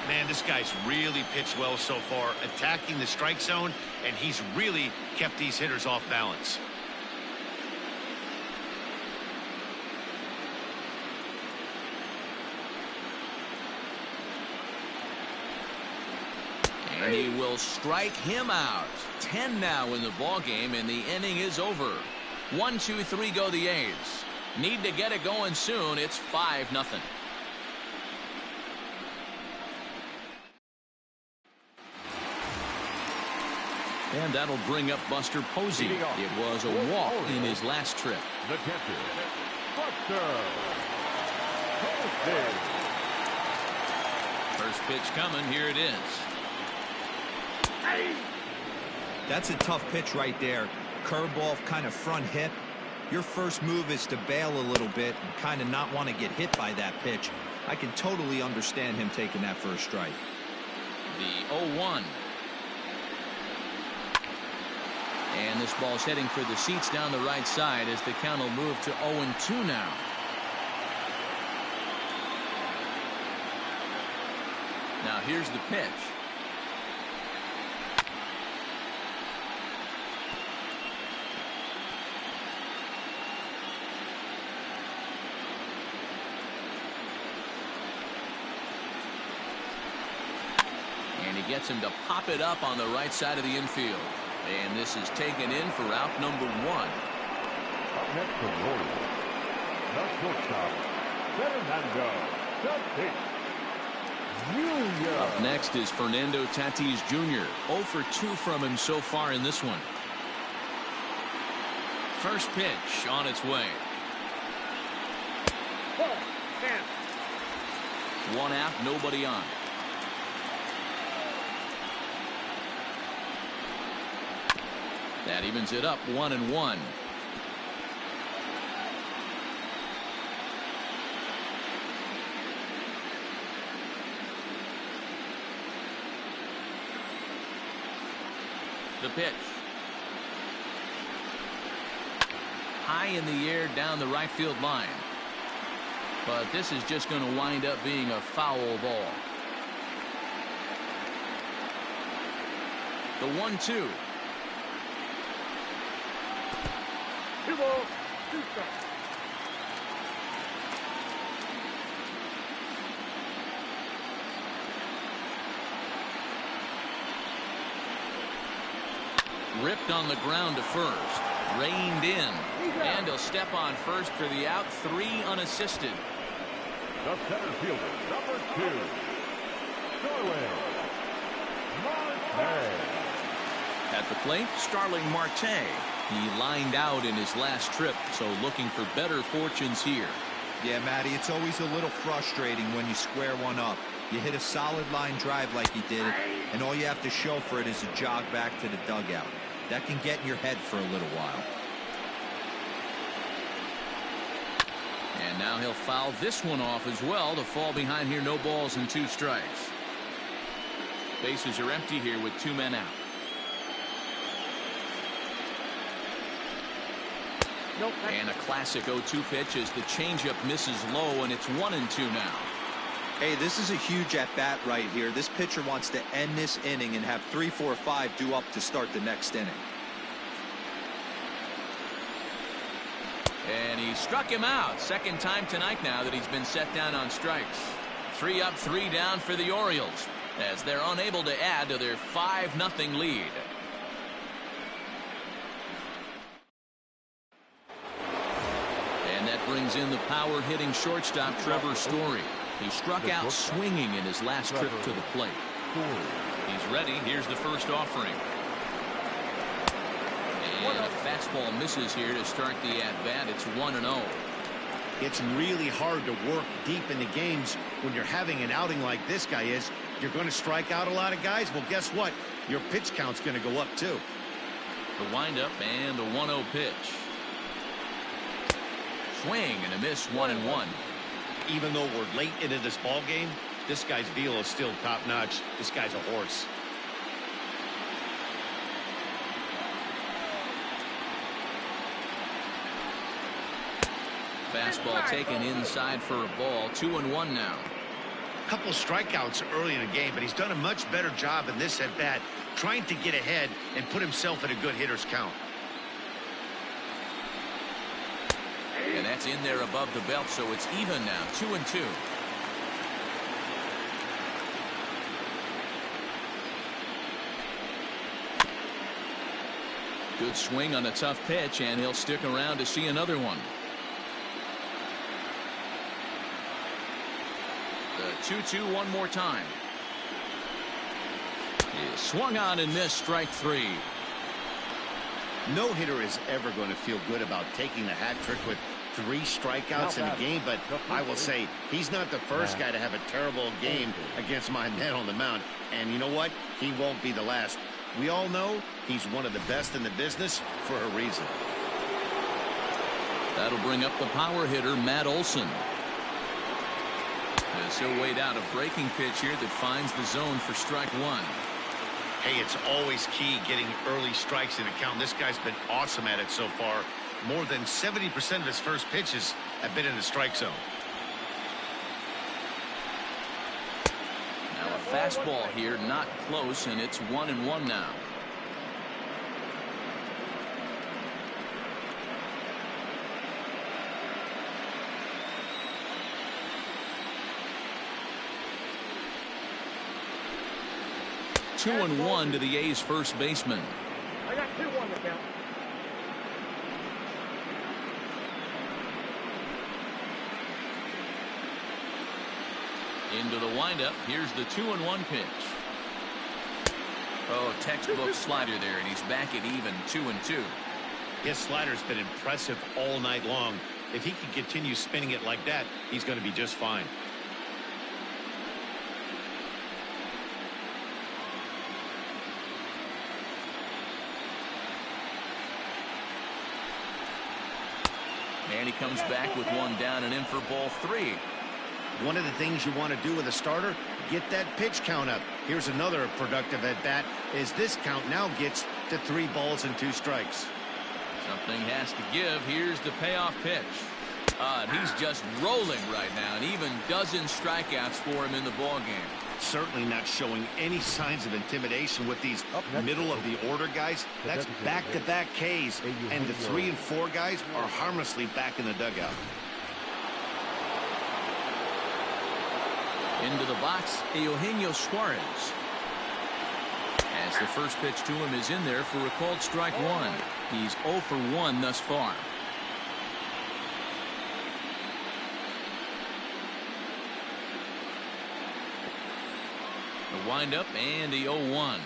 Man, this guy's really pitched well so far, attacking the strike zone, and he's really kept these hitters off balance. And he will strike him out. 10 now in the ball game, and the inning is over. 1, 2, 3 go the A's. Need to get it going soon. It's 5-0. And that'll bring up Buster Posey. It was a walk in his last trip. The catcher, Buster Posey. First pitch coming. Here it is. That's a tough pitch right there. Curveball, kind of front hip. Your first move is to bail a little bit and kind of not want to get hit by that pitch. I can totally understand him taking that first strike. The 0-1. And this ball's heading for the seats down the right side as the count will move to 0-2 now. Now here's the pitch. And he gets him to pop it up on the right side of the infield. And this is taken in for out number 1. Up next for Warriors, the shortstop, Fernando Tatis Jr. Up next is Fernando Tatis Jr. 0 for 2 from him so far in this one. First pitch on its way. 1 out, nobody on. That evens it up 1-1. The pitch. High in the air down the right field line. But this is just going to wind up being a foul ball. The 1-2. 2 balls, 2 strikes. Ripped on the ground to first. Reined in. And he'll step on first for the out. 3 unassisted. The center fielder, number 2, Starling Marte. At the plate, Starling Marte. He lined out in his last trip, so looking for better fortunes here. Yeah, Matty, it's always a little frustrating when you square one up. You hit a solid line drive like he did, and all you have to show for it is a jog back to the dugout. That can get in your head for a little while. And now he'll foul this one off as well to fall behind here. No balls and 2 strikes. Bases are empty here with 2 men out. Nope. And a classic 0-2 pitch as the changeup misses low, and it's 1-2 now. Hey, this is a huge at-bat right here. This pitcher wants to end this inning and have 3, 4, 5 due up to start the next inning. And he struck him out. Second time tonight now that he's been set down on strikes. 3 up, 3 down for the Orioles as they're unable to add to their 5-0 lead. And that brings in the power-hitting shortstop Trevor Story. He struck out swinging in his last trip to the plate. He's ready. Here's the first offering. And a fastball misses here to start the at-bat. It's 1-0. It's really hard to work deep into games when you're having an outing like this guy is. You're going to strike out a lot of guys. Well, guess what? Your pitch count's going to go up, too. The windup and the 1-0 pitch. Swing and a miss, 1-1. Even though we're late into this ball game, this guy's velo is still top-notch. This guy's a horse. Fastball taken inside for a ball. 2-1 now. Couple strikeouts early in the game, but he's done a much better job in this at-bat trying to get ahead and put himself in a good hitter's count. And that's in there above the belt, so it's even now. 2-2. Good swing on a tough pitch, and he'll stick around to see another one. The 2-2 one more time. He swung on and missed, strike 3. No hitter is ever going to feel good about taking the hat trick with 3 strikeouts in a game, but I will say he's not the first guy to have a terrible game against my men on the mound. And you know what? He won't be the last. We all know he's one of the best in the business for a reason. That'll bring up the power hitter, Matt Olson. As he'll wait out a breaking pitch here that finds the zone for strike 1. Hey, it's always key getting early strikes in the count. This guy's been awesome at it so far. More than 70% of his first pitches have been in the strike zone. Now a fastball here, not close, and it's 1-1 now. Two and 1 to the A's first baseman. I got 2-1 to count. Into the windup. Here's the 2-1 pitch. Oh, textbook slider there, and he's back at even 2-2. His slider's been impressive all night long. If he can continue spinning it like that, he's going to be just fine. And he comes back with one down and in for ball 3. One of the things you want to do with a starter, get that pitch count up. Here's another productive at bat as this count now gets to 3 balls and 2 strikes. Something has to give. Here's the payoff pitch. And he's just rolling right now, and even dozen strikeouts for him in the ball game. Certainly not showing any signs of intimidation with these middle of the order guys. That's back-to-back Ks, and the 3 and 4 guys are harmlessly back in the dugout. Into the box, Eugenio Suarez. As the first pitch to him is in there for a called strike one. He's 0 for 1 thus far. The windup and the 0-1.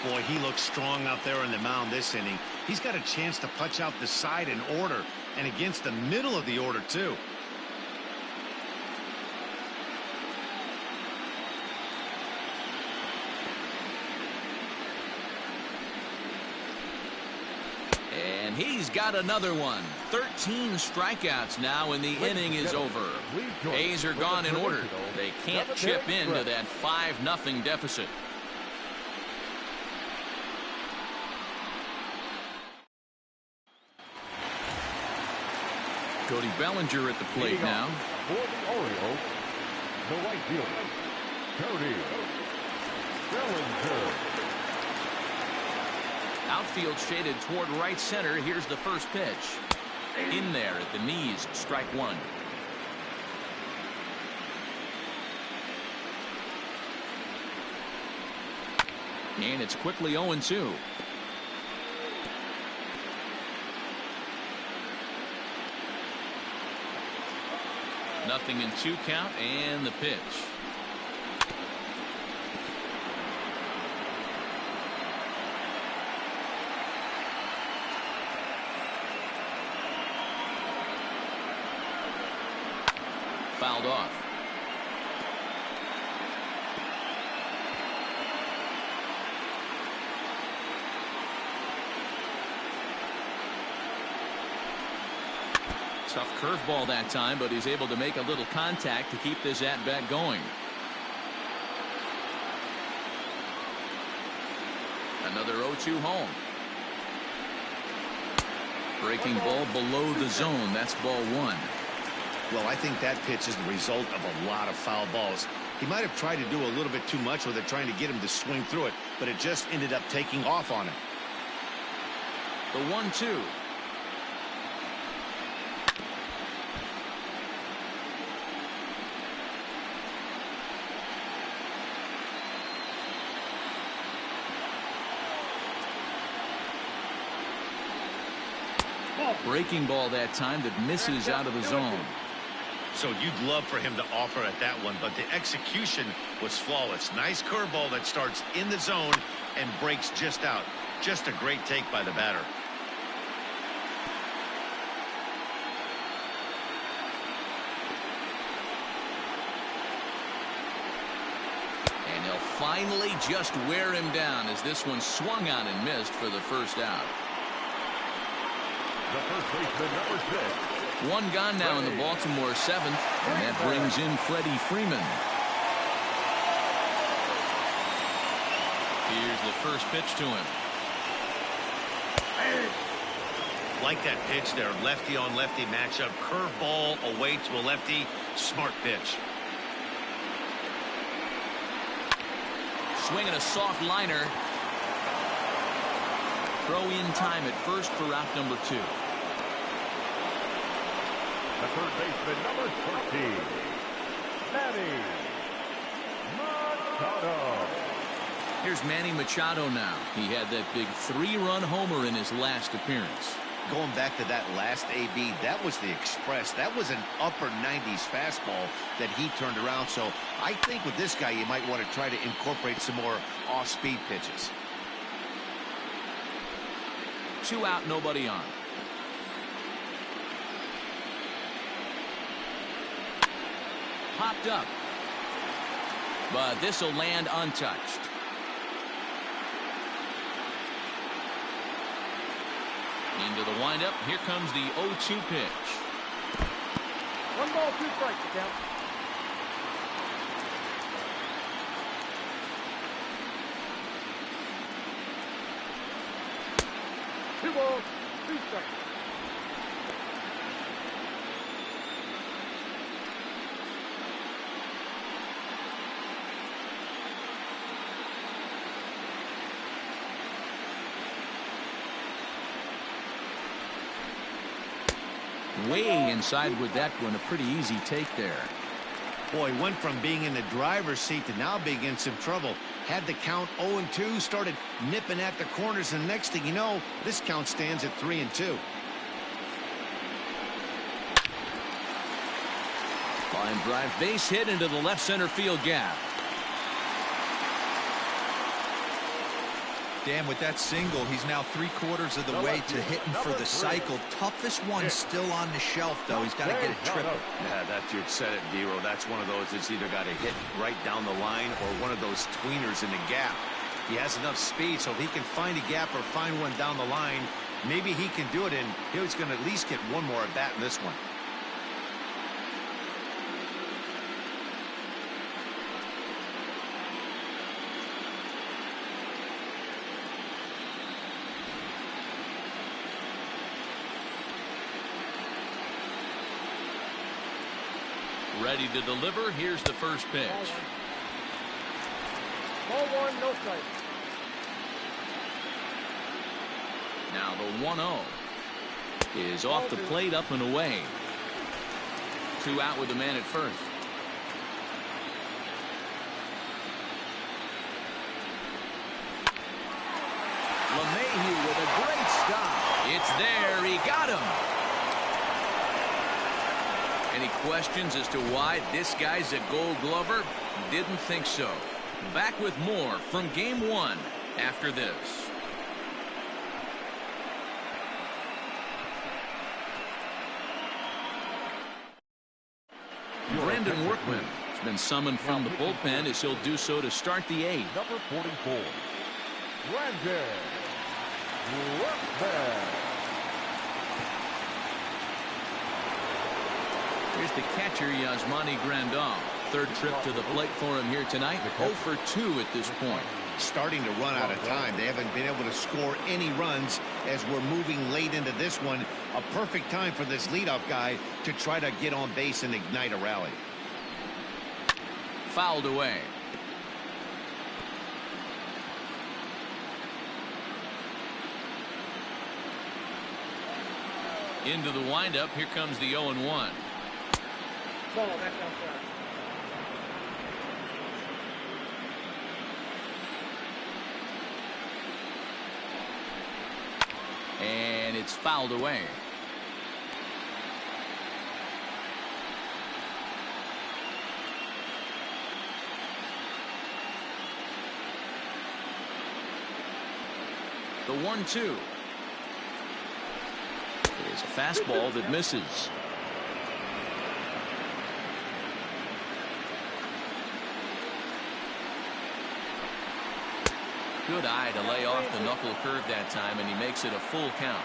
Boy, he looks strong out there on the mound this inning. He's got a chance to punch out the side in order, and against the middle of the order, too. And he's got another one. 13 strikeouts now, and the inning is over. A's are gone in order. They can't chip into that 5-0 deficit. Cody Bellinger at the plate now. For the Orioles, the right fielder, Cody Bellinger. Outfield shaded toward right center. Here's the first pitch. In there at the knees, strike one. And it's quickly 0-2. Nothing in 2 count, and the pitch. Fouled off. Tough curveball that time, but he's able to make a little contact to keep this at-bat going. Another 0-2 home. Breaking ball below the zone. That's ball one. Well, I think that pitch is the result of a lot of foul balls. He might have tried to do a little bit too much with it, trying to get him to swing through it, but it just ended up taking off on him. The 1-2. Breaking ball that time that misses out of the zone. So you'd love for him to offer at that one, but the execution was flawless. Nice curveball that starts in the zone and breaks just out. Just a great take by the batter. And he'll finally just wear him down as this one swung on and missed for the first out. The first baseman, number 6. One gone now in the Baltimore 7th, and that brings in Freddie Freeman. Here's the first pitch to him. Like that pitch there, lefty on lefty matchup, curveball away to a lefty, smart pitch. Swinging a soft liner. Throw in time at first for out number 2. The third baseman, number 13, Manny Machado. Here's Manny Machado now. He had that big 3-run homer in his last appearance. Going back to that last AB, that was the express. That was an upper 90s fastball that he turned around. So I think with this guy, you might want to try to incorporate some more off-speed pitches. 2 out, nobody on. Popped up. But this will land untouched. Into the windup. Here comes the 0-2 pitch. 1 ball, 2 strikes, count. Two balls, 2 strikes. Way inside with that one. A pretty easy take there. Boy, went from being in the driver's seat to now being in some trouble. Had the count 0-2, started nipping at the corners, and next thing you know, this count stands at 3-2. Line drive base hit into the left center field gap. Dan, with that single, he's now 3/4 of the way to hitting for the cycle. Toughest one still on the shelf, though. He's got to get it triple. Yeah, you said it, Dero. That's one of those that's either got to hit right down the line or one of those tweeners in the gap. He has enough speed, so if he can find a gap or find one down the line, maybe he can do it, and he's going to at least get one more at bat in this one. Ready to deliver. Here's the first pitch. Ball one, no strike. Now the 1-0 is off the plate, up and away. 2 out with the man at first. LeMahieu with a great stop. It's there. He got him. Any questions as to why this guy's a Gold Glover? Didn't think so. Back with more from Game 1 after this. Brandon Workman has been summoned from the bullpen as he'll do so to start the 8th. Number 44, Brandon Workman. Here's the catcher, Yasmani Grandal. Third trip to the plate for him here tonight. 0 for 2 at this point. Starting to run out of time. They haven't been able to score any runs as we're moving late into this one. A perfect time for this leadoff guy to try to get on base and ignite a rally. Fouled away. Into the windup. Here comes the 0-1. Ball, that's outside. And it's fouled away. The 1-2 is a fastball that misses. Good eye to lay off the knuckle curve that time, and he makes it a full count.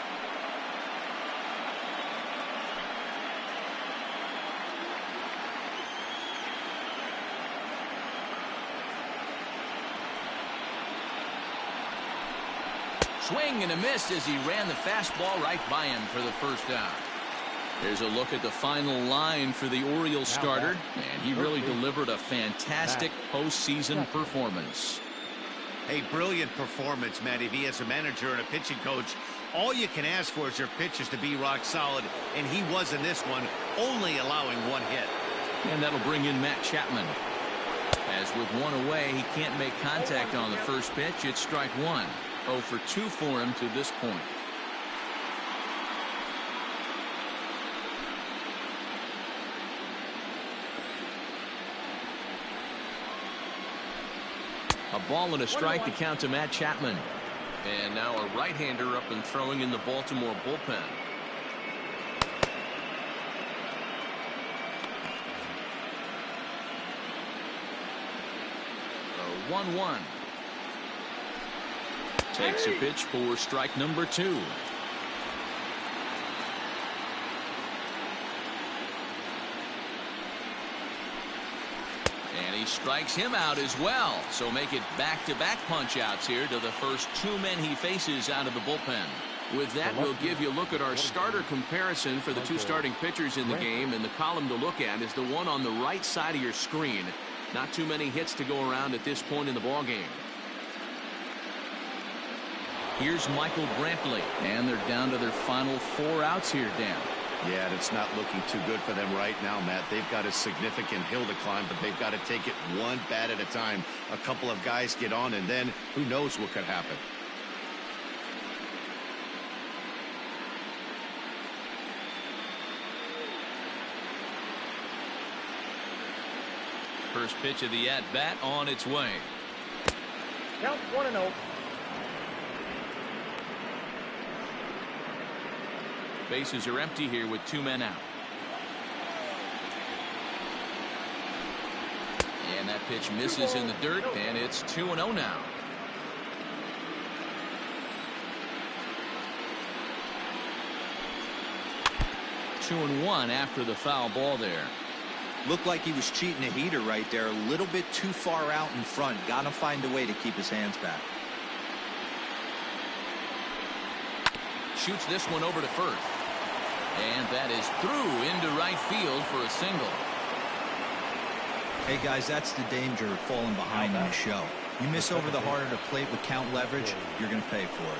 Swing and a miss as he ran the fastball right by him for the first out. There's a look at the final line for the Orioles starter, and he really delivered a fantastic postseason performance. A brilliant performance, Matty V. As a manager and a pitching coach, all you can ask for is your pitchers to be rock solid, and he was in this one, only allowing 1 hit. And that'll bring in Matt Chapman. As with 1 away, he can't make contact on the first pitch. It's strike 1. 0 for 2 for him to this point. A ball and a strike to count to Matt Chapman. And now a right-hander up and throwing in the Baltimore bullpen. The 1-1. Takes a pitch for strike number 2. And he strikes him out as well. So make it back-to-back punch-outs here to the first 2 men he faces out of the bullpen. With that, we'll give you a look at our starter comparison for the 2 starting pitchers in the game. And the column to look at is the one on the right side of your screen. Not too many hits to go around at this point in the ballgame. Here's Michael Brantley, and they're down to their final 4 outs here, Dan. Yeah, and it's not looking too good for them right now, Matt. They've got a significant hill to climb, but they've got to take it one bat at a time. A couple of guys get on, and then who knows what could happen. First pitch of the at-bat on its way. Count 1-0. Bases are empty here with 2 men out. And that pitch misses in the dirt, and it's 2-0 now. Two and one after the foul ball there. Looked like he was cheating a heater right there. A little bit too far out in front. Got to find a way to keep his hands back. Shoots this one over to first. And that is through into right field for a single. Hey, guys, that's the danger of falling behind in the show. You miss over the heart of the plate with count leverage, you're going to pay for it.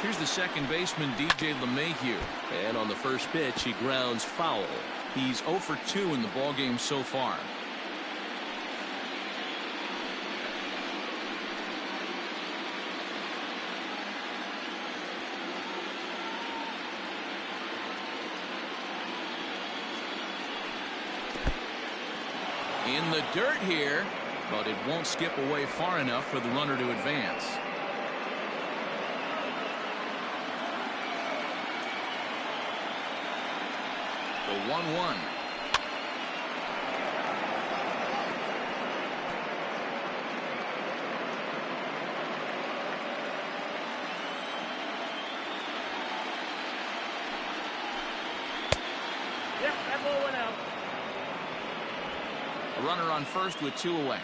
Here's the second baseman, DJ LeMahieu. And on the first pitch, he grounds foul. He's 0 for 2 in the ballgame so far. In the dirt here, but it won't skip away far enough for the runner to advance. The 1-1. Yep, that ball went out. A runner on first with 2 away.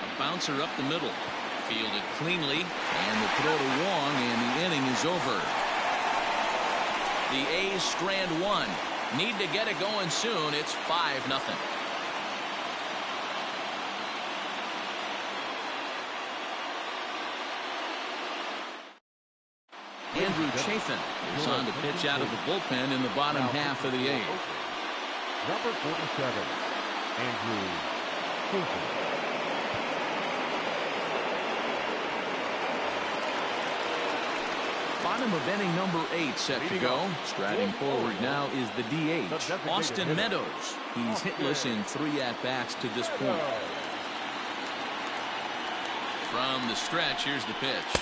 A bouncer up the middle. Fielded cleanly, and the throw to Wong, and the inning is over. The A's strand one. Need to get it going soon. It's 5-0. Andrew Chafin is on to pitch out of the bullpen in the bottom half of the 8th. Number 47, Andrew Chafin. Bottom of inning number 8 set to go. Striding forward now is the DH, Austin Meadows. He's hitless in 3 at-bats to this point. From the stretch, here's the pitch.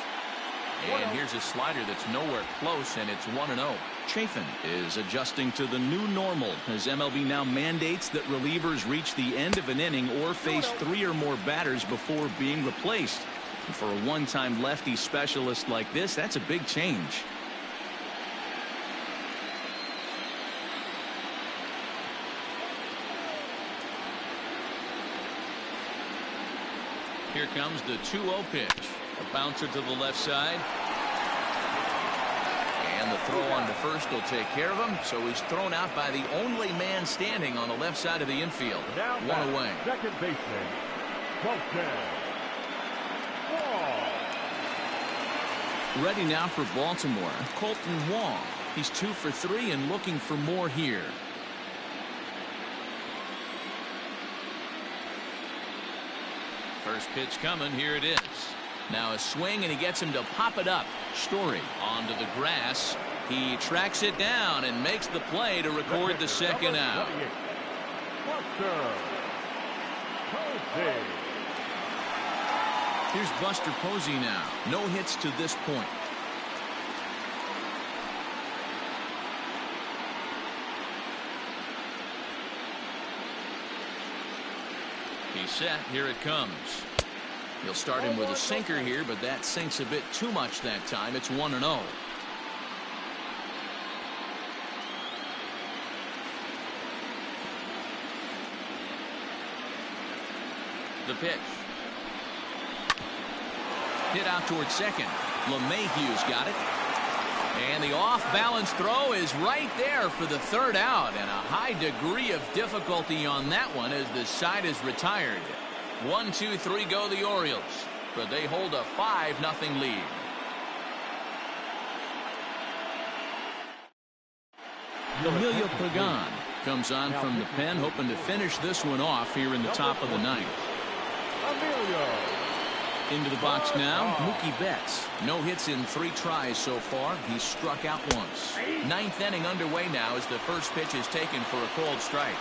And here's a slider that's nowhere close, and it's 1-0. Chafin is adjusting to the new normal as MLB now mandates that relievers reach the end of an inning or face 3 or more batters before being replaced. And for a one-time lefty specialist like this, that's a big change. Here comes the 2-0 pitch. A bouncer to the left side. And the throw on to first will take care of him. So he's thrown out by the only man standing on the left side of the infield. Now 1 away. Second baseman, Colton. Ready now for Baltimore, Colton Wong. He's 2 for 3 and looking for more here. First pitch coming. Here it is. Now a swing, and he gets him to pop it up. Story onto the grass. He tracks it down and makes the play to record the second out. Here's Buster Posey now. No hits to this point. He's set. Here it comes. He'll start him with a sinker here, but that sinks a bit too much that time. It's 1-0. The pitch. Hit out towards second. LeMahieu's got it. And the off-balance throw is right there for the third out, and a high degree of difficulty on that one as the side is retired. 1, 2, 3 go the Orioles, but they hold a 5-0 lead. Emilio Pagan comes on from the pen, hoping to finish this one off here in the top of the ninth. Into the box now, Mookie Betts. No hits in 3 tries so far. He's struck out once. 9th inning underway now as the first pitch is taken for a called strike.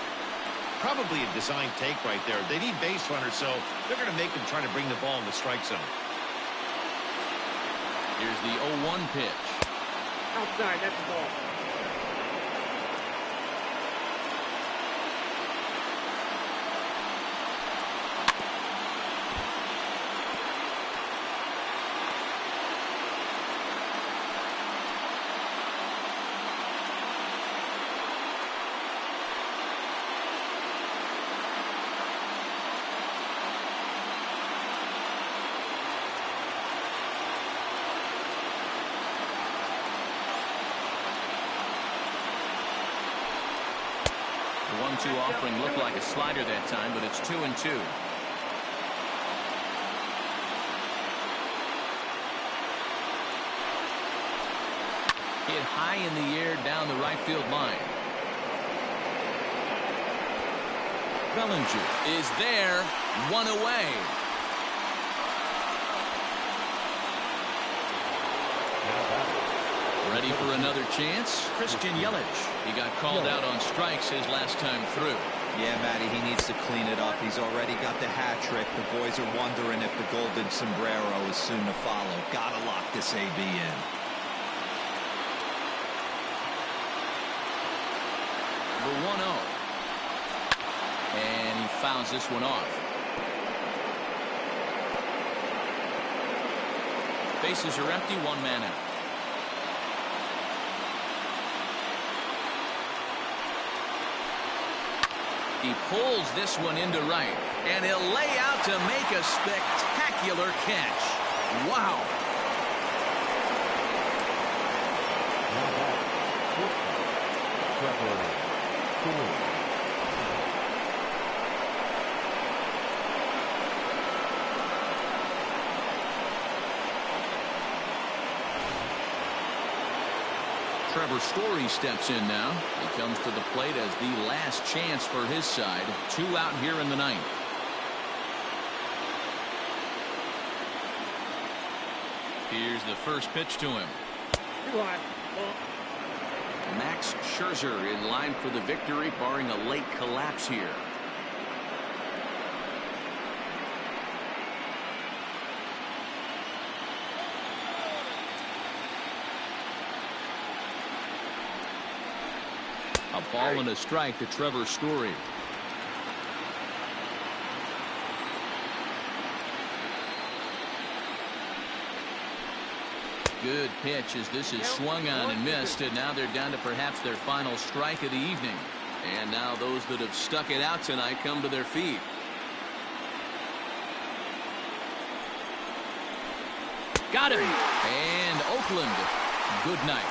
Probably a design take right there. They need base runners, so they're going to make them try to bring the ball in the strike zone. Here's the 0-1 pitch. Outside, that's the ball. The 1-2 offering looked like a slider that time, but it's 2-2. Hit high in the air down the right field line. Bellinger is there, 1 away. Ready for another chance? Christian Yelich. He got called out on strikes his last time through. Yeah, Matty, he needs to clean it up. He's already got the hat trick. The boys are wondering if the golden sombrero is soon to follow. Gotta lock this AB in. The 1-0. And he fouls this one off. Bases are empty, 1 man out. He pulls this one into right, and he'll lay out to make a spectacular catch. Wow. Trevor Story steps in now. He comes to the plate as the last chance for his side. 2 out here in the ninth. Here's the first pitch to him. Max Scherzer in line for the victory, barring a late collapse here. A ball and a strike to Trevor Story. Good pitch as this is swung on and missed, and now they're down to perhaps their final strike of the evening. And now those that have stuck it out tonight come to their feet. Got him. And Oakland, good night.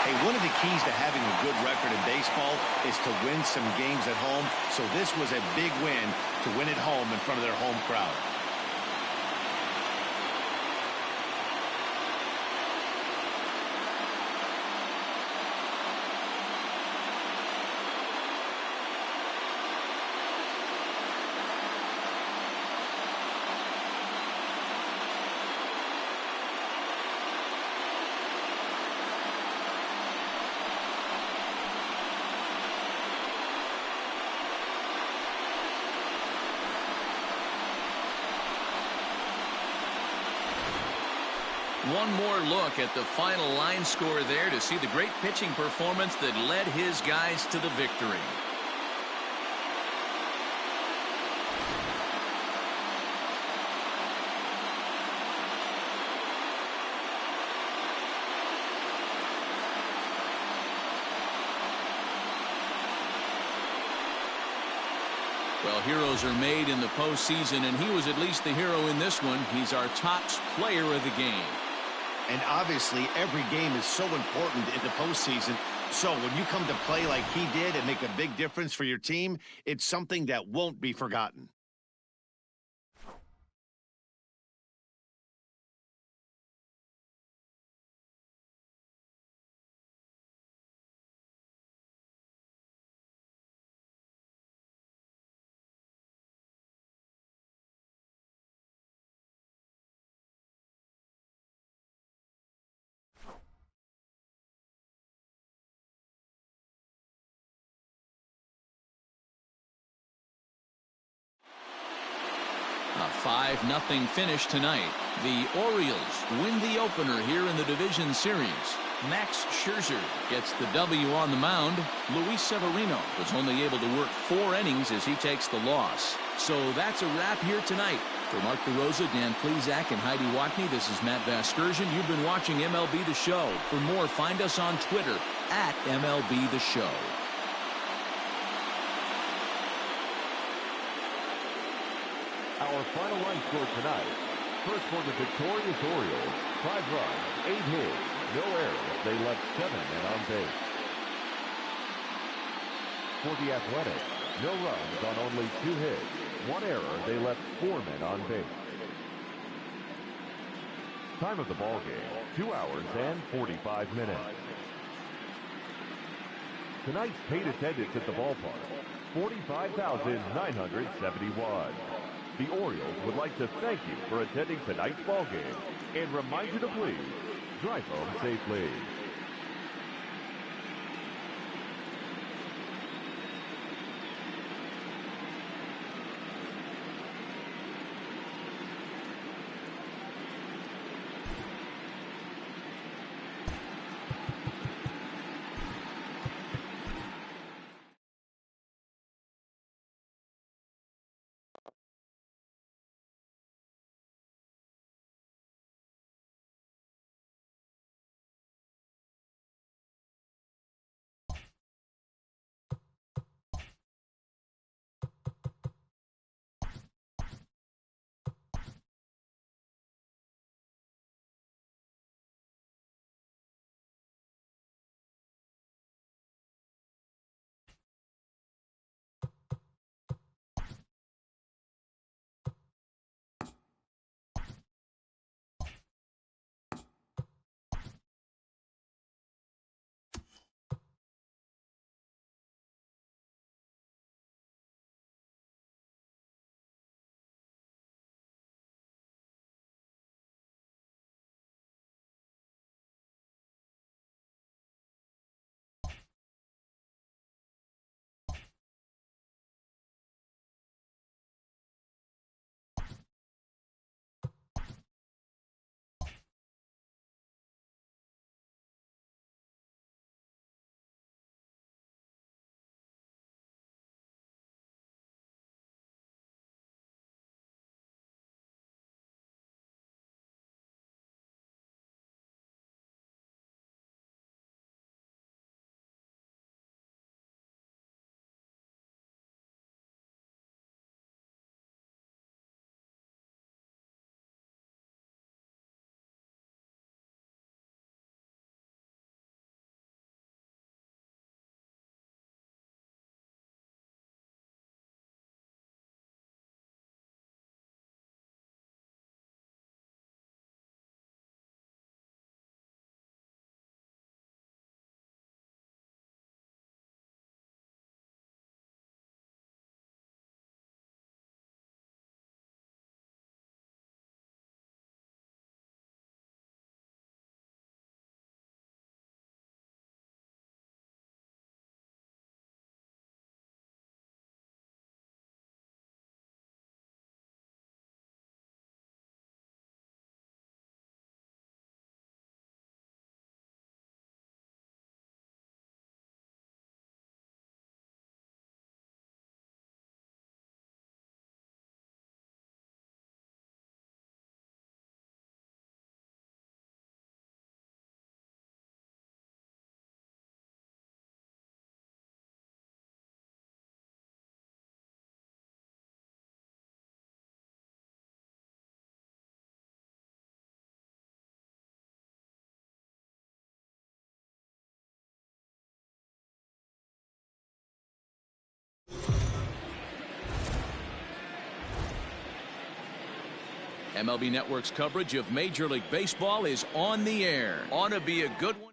Hey, one of the keys to having a good record in baseball is to win some games at home. So this was a big win to win at home in front of their home crowd. One more look at the final line score there to see the great pitching performance that led his guys to the victory. Well, heroes are made in the postseason, and he was at least the hero in this one. He's our top player of the game. And obviously, every game is so important in the postseason. So when you come to play like he did and make a big difference for your team, it's something that won't be forgotten. A 5-0 finish tonight. The Orioles win the opener here in the division series. Max Scherzer gets the W on the mound. Luis Severino was only able to work 4 innings as he takes the loss. So that's a wrap here tonight. For Mark DeRosa, Dan Plesac, and Heidi Watney, this is Matt Vasgersian. You've been watching MLB The Show. For more, find us on Twitter at MLB The Show. Our final line score tonight. First for the victorious Orioles, 5 runs, 8 hits, no errors. They left 7 men on base. For the Athletics, no runs on only 2 hits, 1 error. They left 4 men on base. Time of the ball game, 2 hours and 45 minutes. Tonight's paid attendance at the ballpark, 45,971. The Orioles would like to thank you for attending tonight's ball game and remind you to please drive home safely. MLB Network's coverage of Major League Baseball is on the air. Ought to be a good one.